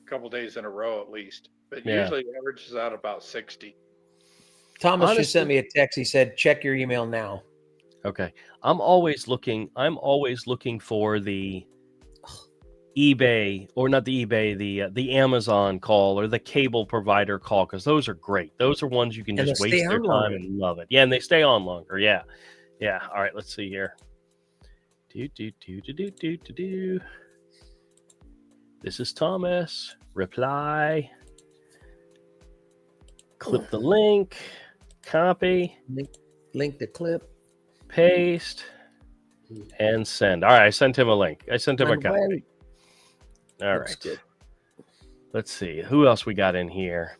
a couple days in a row at least. But usually it averages out about 60. Thomas just sent me a text. He said, check your email now. Okay. I'm always looking for the eBay, or not the eBay, the Amazon call or the cable provider call, because those are great. Those are ones you can just waste their time and love it. Yeah, and they stay on longer. Yeah. All right, let's see here. This is Thomas. Reply. Clip the link. Copy. Link the clip. Paste. And send. All right, I sent him a link. I sent him a copy. All right. Good. Let's see. Who else we got in here?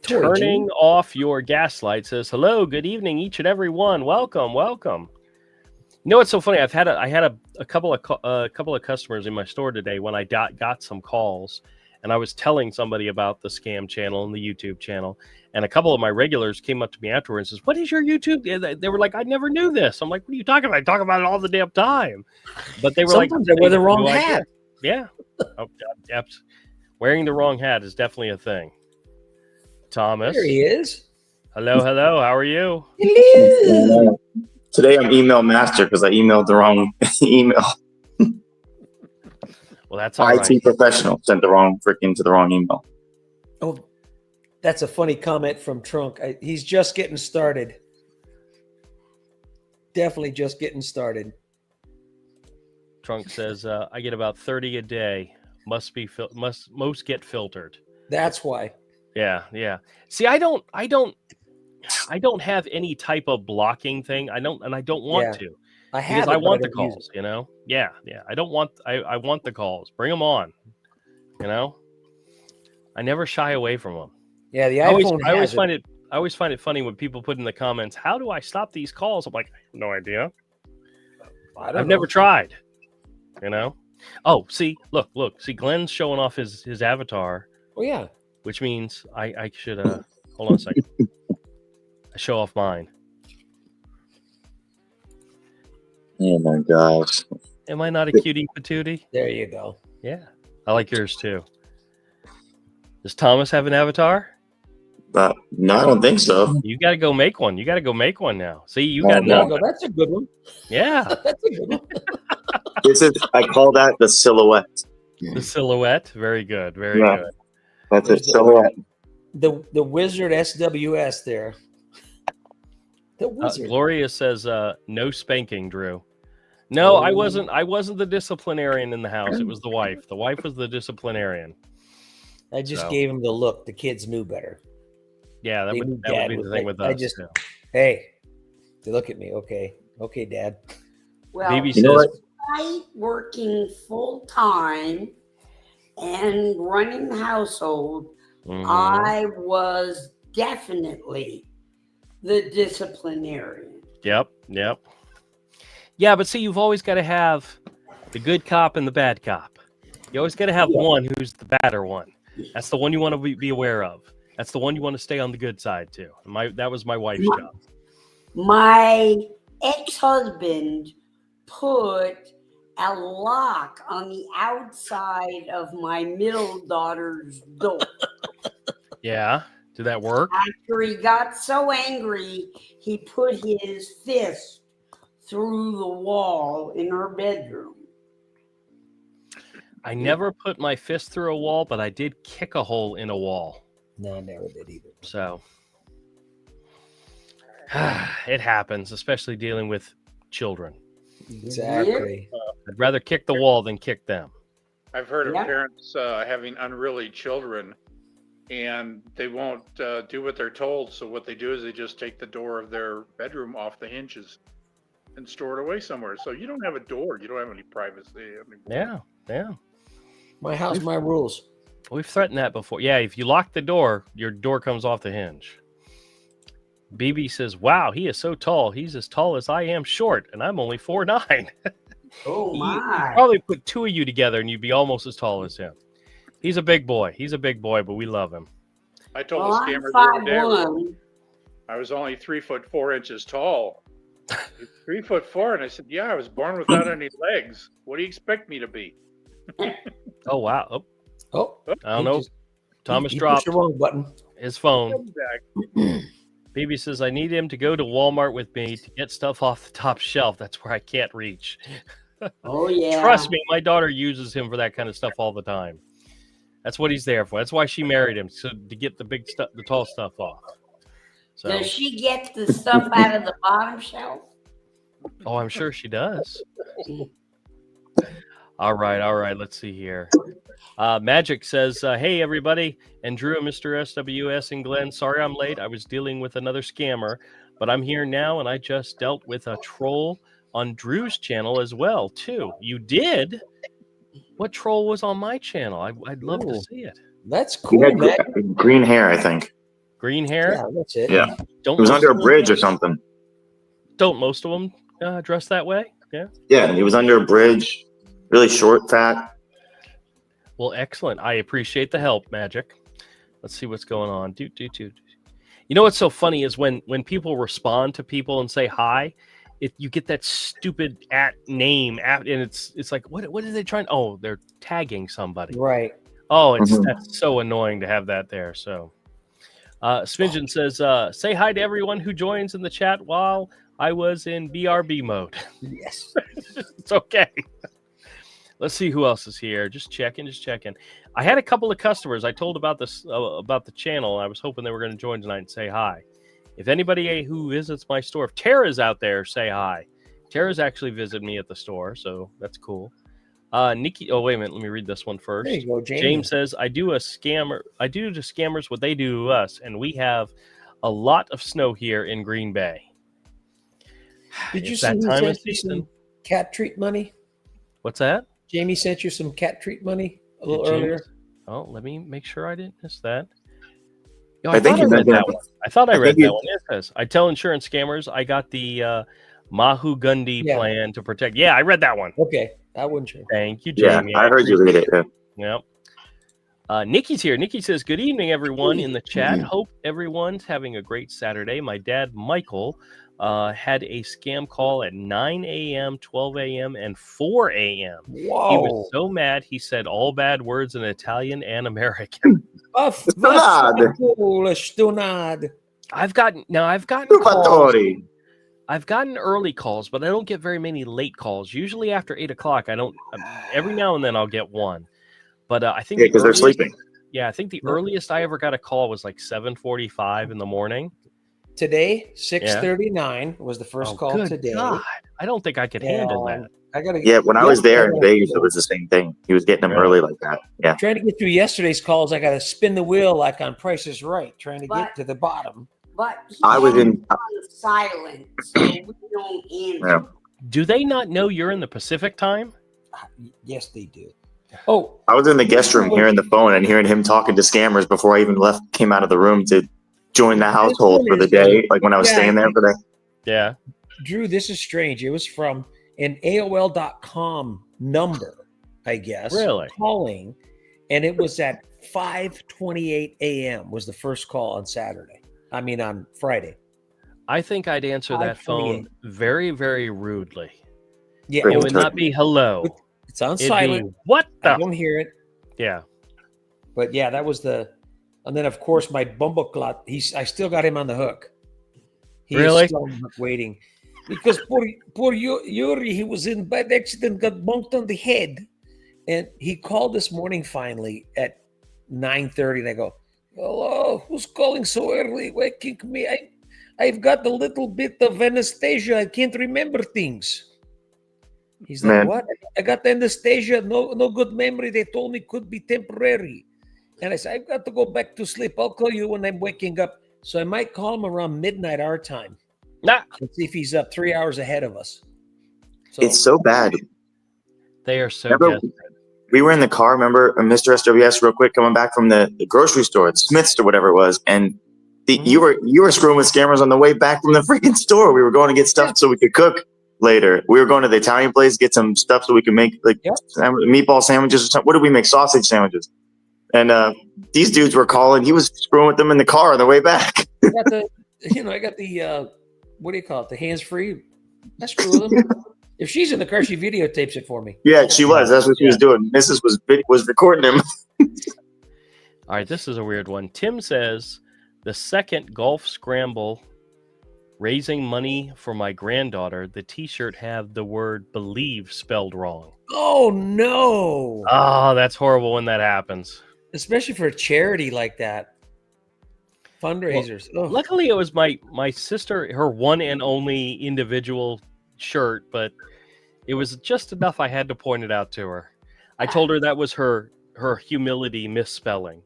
Turning off your gaslight says, hello, good evening, each and every one. Welcome. You know what's so funny? I had a couple of customers in my store today when I got some calls, and I was telling somebody about the Scam channel and the YouTube channel, and a couple of my regulars came up to me afterwards and says, what is your YouTube? They were like, I never knew this. I'm like, what are you talking about? I talk about it all the damn time. But they were sometimes they wear the wrong hat. Yeah. Wearing the wrong hat is definitely a thing. Thomas. There he is. Hello. How are you? Hello. Today I'm email master because I emailed the wrong email. Well, that's all right. IT professional sent the wrong email. Oh, that's a funny comment from Trunk. He's just getting started. Definitely just getting started. Trunk says, I get about 30 a day. Most get filtered. That's why. Yeah. See, I don't have any type of blocking thing. I don't want to. I want the calls, you know? Yeah. I want the calls. Bring them on. You know? I never shy away from them. Yeah, the iPhone I always find it funny when people put in the comments, how do I stop these calls? I'm like, I have no idea. I've never tried. You know? Oh, see, look. See, Glenn's showing off his avatar. Oh yeah. Which means I should hold on a second. I show off mine. Oh my gosh. Am I not a cutie patootie? There you go. Yeah. I like yours too. Does Thomas have an avatar? No, I don't think so. You got to go make one. Now. See, you got no. That's a good one. Yeah. That's a good one. I call that the silhouette. The silhouette. Very good. Very good. That's it. Silhouette. The wizard SWS there. The wizard. Gloria says, no spanking, Drew. No, I wasn't the disciplinarian in the house. It was the wife. The wife was the disciplinarian. I just gave him the look. The kids knew better. Yeah, that would be the thing with us. Hey, look at me. Okay, Dad. Well, BB says, I working full time and running the household, Mhm. I was definitely the disciplinarian. Yep. Yeah, but see, you've always got to have the good cop and the bad cop. You always got to have Yeah. one who's the badder one. That's the one you want to be aware of. That's the one you want to stay on the good side too. That was my wife's job. My ex-husband put a lock on the outside of my middle daughter's door. Yeah. Did that work? After he got so angry, he put his fist through the wall in her bedroom. I never put my fist through a wall, but I did kick a hole in a wall. No, I never did either. So it happens, especially dealing with children. Exactly. I'd rather kick the wall than kick them. I've heard of Yeah. parents having unruly children, and they won't do what they're told. So what they do is they just take the door of their bedroom off the hinges and store it away somewhere. So you don't have a door. You don't have any privacy anymore. Yeah. My house, my rules. We've threatened that before. Yeah, if you lock the door, your door comes off the hinge. BB says, wow, he is so tall. He's as tall as I am short, and I'm only 4'9". Oh You my. probably put two of you together, and you'd be almost as tall as him. He's a big boy. But we love him. I told Well, the I'm scammer the other day 5'1". I was only 3'4" tall. 3'4", and I said, "Yeah, I was born without any legs. What do you expect me to be?" Oh, wow. Oh, I don't know. Thomas he dropped pushed the wrong button. his phone. Come back. BB says, I need him to go to Walmart with me to get stuff off the top shelf. That's where I can't reach. Oh yeah. Trust me, my daughter uses him for that kind of stuff all the time. That's what he's there for. That's why she married him, so to get the big stuff, the tall stuff off. So, Does she get the stuff out of the bottom shelf? oh, I'm sure she does. All right. Let's see here. Magic says, hey, everybody. And Drew and Mr. SWS and Glenn, sorry I'm late. I was dealing with another scammer, but I'm here now, and I just dealt with a troll on Drew's channel as well, too. You did? What troll was on my channel? I'd love to Ooh. see it. That's He cool, had man. green hair, I think. Green hair? Yeah, that's it. Yeah. Don't He was most under a of them- bridge or something. Don't most of them dress that way? Yeah. Yeah, he was under a bridge, really short, fat. Well, excellent. I appreciate the help, Magic. Let's see what's going on. You know what's so funny is when people respond to people and say hi, you get that stupid name, and it's like, what are they trying? Oh, they're tagging somebody. Right. Oh, Mhm. that's so annoying to have that there. So, Smidgen says, say hi to everyone who joins in the chat while I was in BRB mode. Yes. It's okay. Let's see who else is here. Just checking. I had a couple of customers. I told about this about the channel. I was hoping they were going to join tonight and say hi. If anybody who visits my store, if Tara's out there, say hi. Tara's actually visited me at the store, so that's cool. Nikki, oh wait a minute, let me read this one first. There you go, James. James says, I do to scammers what they do to us, and we have a lot of snow here in Green Bay. Did you It's see that he time of sent you season. some cat treat money? What's that? Jamie sent you some cat treat money a little Did James- earlier. Oh, let me make sure I didn't miss that. Yo, I think thought you read meant that that. one. I thought I read think you- that one. It says, I tell insurance scammers I got the Mahu Gundy Yeah. plan to protect. Yeah, I read that one. Okay, I wouldn't sure. Thank you, Yeah, Jamie. I heard you read it. Yeah. Yep. Nikki's here. Nikki says, good evening, everyone in the chat. Hope everyone's having a great Saturday. My dad, Michael, had a scam call at 9 a.m., 12 a.m., and 4 a.m. Whoa. He was so mad, he said all bad words in Italian and American. Stunad. I've gotten calls. Stupatori. I've gotten early calls, but I don't get very many late calls. Usually after 8 o'clock, I don't. Every now and then I'll get one, but I think Yeah, because they're sleeping. Yeah, I think the Yep. earliest I ever got a call was like 7:45 in the morning. Today, 6:39 was the first call good today. God. I don't think I could handle that. I gotta. Yeah, when I was there in I Vegas, it was the same thing. He was getting them Really? early like that. Yeah. Trying to get through yesterday's calls, I got to spin the wheel like on Price is Right, trying to But- get to the bottom. But he I was had in. it on silent, so we don't answer. Yeah. Do they not know you're in the Pacific time? Yes, they do. Oh, I was in the guest room hearing the phone and hearing him talking to scammers before I even came out of the room to join the household for the day. Like when I was staying there for the. Yeah. Drew, this is strange. It was from an AOL.com number, I guess. Really? Calling, and it was at 5:28 a.m. was the first call on Saturday. I mean, on Friday. I think I'd answer that phone very, very rudely. Yeah. It would not be hello. It's on It'd silent. be, what the? I don't hear it. Yeah. But yeah, that was the. And then, of course, my bumbleclot, I still got him on the hook. He Really? is still on the hook waiting. Because poor Yuri, he was in bad accident, got bumped on the head. And he called this morning finally at 9:30. And I go, hello, who's calling so early? Waking me. I've got a little bit of anesthesia. I can't remember things. He's like, what? I got anesthesia. No good memory. They told me could be temporary. And I said, I've got to go back to sleep. I'll call you when I'm waking up. So I might call him around midnight our time. Nah. And see if he's up 3 hours ahead of us. So, It's so bad. They are so Remember, desperate. we were in the car, remember, Mr. SWS, real quick, coming back from the grocery store, Smith's or whatever it was, and you were screwing with scammers on the way back from the freaking store. We were going to get stuff so we could cook later. We were going to the Italian place, get some stuff so we could make meatball sandwiches or something. What did we make? Sausage sandwiches. And these dudes were calling. He was screwing with them in the car on the way back. I got the what do you call it? The hands-free. I screw with them. If she's in the car, she videotapes it for me. Yeah, she was. That's what she was doing. Mrs. was recording him. All right, this is a weird one. Tim says, the second golf scramble, raising money for my granddaughter, the T-shirt had the word believe spelled wrong. Oh, no. Oh, that's horrible when that happens. Especially for a charity like that. Fundraisers. Well, luckily, it was my sister, her one and only individual shirt, but it was just enough I had to point it out to her. I told her that was her humility misspelling.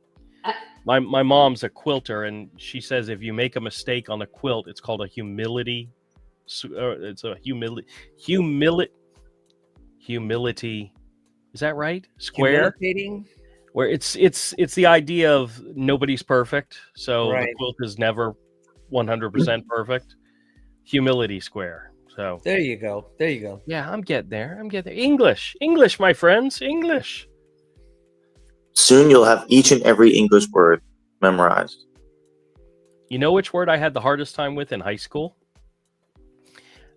My mom's a quilter, and she says if you make a mistake on a quilt, it's called a humility. It's a humility. Is that right? Square. Humiliating. Where it's the idea of nobody's perfect, so Right. the quilt is never 100% perfect. Humility square. So There you go. yeah, I'm getting there. English, my friends, English. Soon you'll have each and every English word memorized. You know which word I had the hardest time with in high school?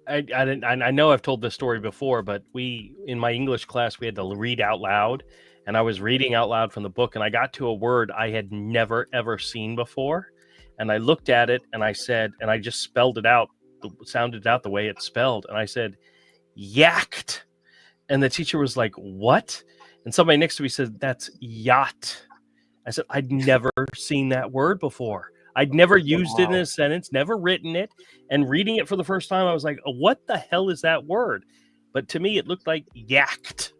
I know I've told this story before, but in my English class we had to read out loud. And I was reading out loud from the book, and I got to a word I had never, ever seen before. And I looked at it, and I said, and I just spelled it out, sounded it out the way it's spelled. And I said, yacked. And the teacher was like, what? And somebody next to me said, that's yacht. I said, I'd never seen that word before. I'd never used it in a sentence, never written it. And reading it for the first time, I was like, what the hell is that word? But to me, it looked like yacked.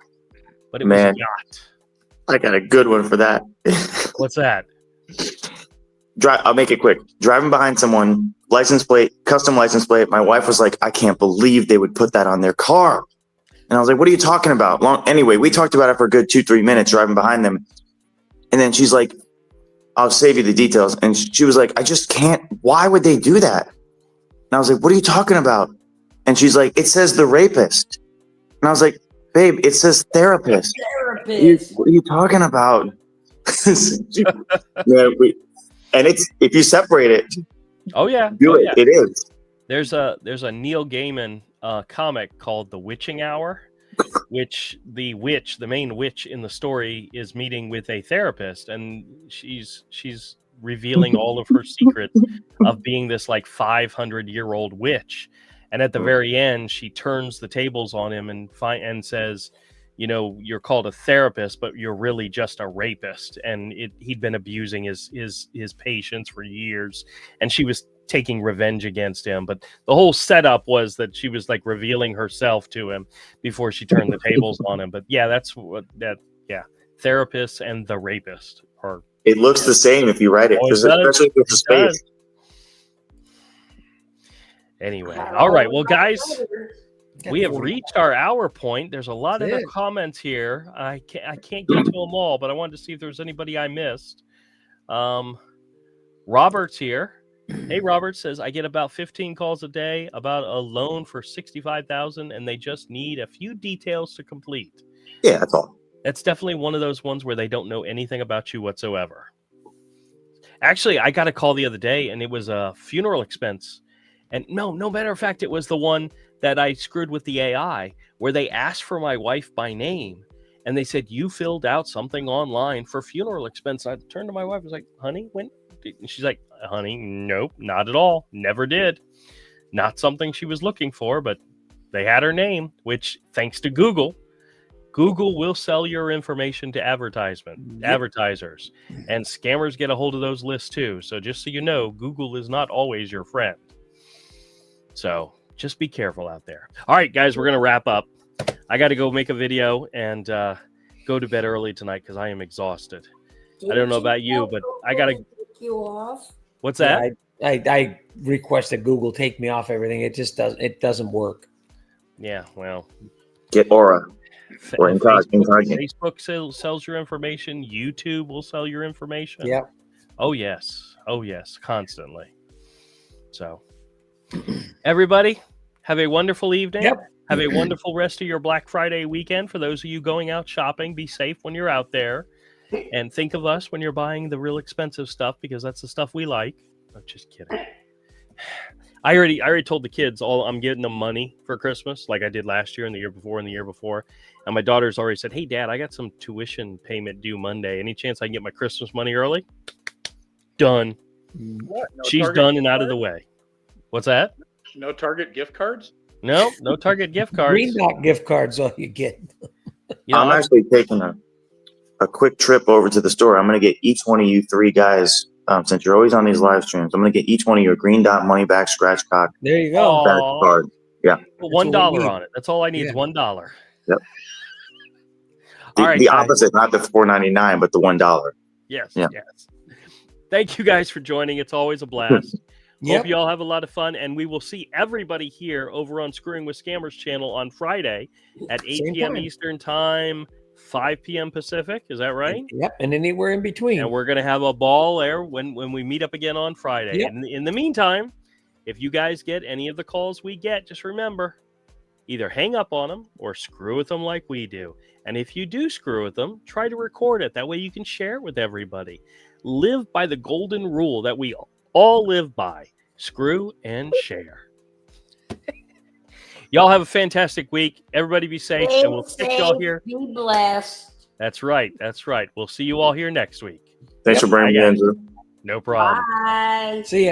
But it was yacht. I got a good one for that. What's that? I'll make it quick. Driving behind someone, license plate, custom license plate. My wife was like, I can't believe they would put that on their car. And I was like, what are you talking about? Anyway, we talked about it for a good 2-3 minutes driving behind them. And then she's like, I'll save you the details. And she was like, I just can't. Why would they do that? And I was like, what are you talking about? And she's like, it says the rapist. And I was like, babe, it says therapist. What are you talking about? And it's if you separate it. Oh yeah, it is. There's a Neil Gaiman comic called The Witching Hour, which the main witch in the story is meeting with a therapist, and she's revealing all of her secrets of being this like 500-year-old witch. And at the very end, she turns the tables on him and says, you know, you're called a therapist, but you're really just a rapist. And he'd been abusing his patients for years. And she was taking revenge against him. But the whole setup was that she was like revealing herself to him before she turned the tables on him. But yeah, therapist and the rapist are. It looks the same if you write it, especially with the space. Anyway, all right. Well, guys, We have reached our hour point. There's a lot of That's the it. comments here. I can't get to them all, but I wanted to see if there's anybody I missed. Robert's here. Hey, Robert says, I get about 15 calls a day about a loan for $65,000 and they just need a few details to complete. Yeah, that's all. That's definitely one of those ones where they don't know anything about you whatsoever. Actually, I got a call the other day and it was a funeral expense. And no matter of fact, it was the one that I screwed with the AI where they asked for my wife by name. And they said, you filled out something online for funeral expense. I turned to my wife and was like, honey, when? And she's like, honey, nope, not at all. Never did. Not something she was looking for, but they had her name, which thanks to Google will sell your information to advertisers, and scammers get a hold of those lists too. So just so you know, Google is not always your friend. So just be careful out there. All right, guys, we're going to wrap up. I got to go make a video and go to bed early tonight because I am exhausted. I don't know about you, but I got to you off. What's that? Yeah, I requested Google take me off everything. It just doesn't work. Yeah, well, Get Aura or Incognito. Facebook sells your information. YouTube will sell your information. Yeah. Oh yes, constantly. So, everybody, have a wonderful evening. Yep. Have a wonderful rest of your Black Friday weekend. For those of you going out shopping, be safe when you're out there. And think of us when you're buying the real expensive stuff because that's the stuff we like. I'm just kidding. I already told the kids I'm getting them money for Christmas like I did last year and the year before and the year before. And my daughter's already said, hey, Dad, I got some tuition payment due Monday. Any chance I can get my Christmas money early? Done. What? No She's Target done and out of the way. What's that? No Target gift cards? No Target gift cards. Green Dot gift cards, all you get. You know, I'm actually taking a quick trip over to the store. I'm going to get each one of you three guys, since you're always on these live streams, I'm going to get each one of you a Green Dot money back scratch cock There you go. badge card. Yeah. $1 what we need. on it. That's all I need is $1. Yep. All right, The guys. opposite, not the $4.99, but the $1. Yes, Yeah. yes. Thank you guys for joining. It's always a blast. Yep. Hope you all have a lot of fun, and we will see everybody here over on Screwing with Scammers channel on Friday at 8 Same p.m. time. Eastern Time, 5 p.m. Pacific. Is that right? Yep. And anywhere in between. And we're going to have a ball there when we meet up again on Friday. Yep. In the meantime, if you guys get any of the calls we get, just remember, either hang up on them or screw with them like we do. And if you do screw with them, try to record it. That way you can share it with everybody. Live by the golden rule that we all live by. Screw and share. Y'all have a fantastic week. Everybody be safe. And we'll catch y'all here. Be blessed. That's right. We'll see you all here next week. Thanks for bringing me in, Drew. No problem. Bye. See ya.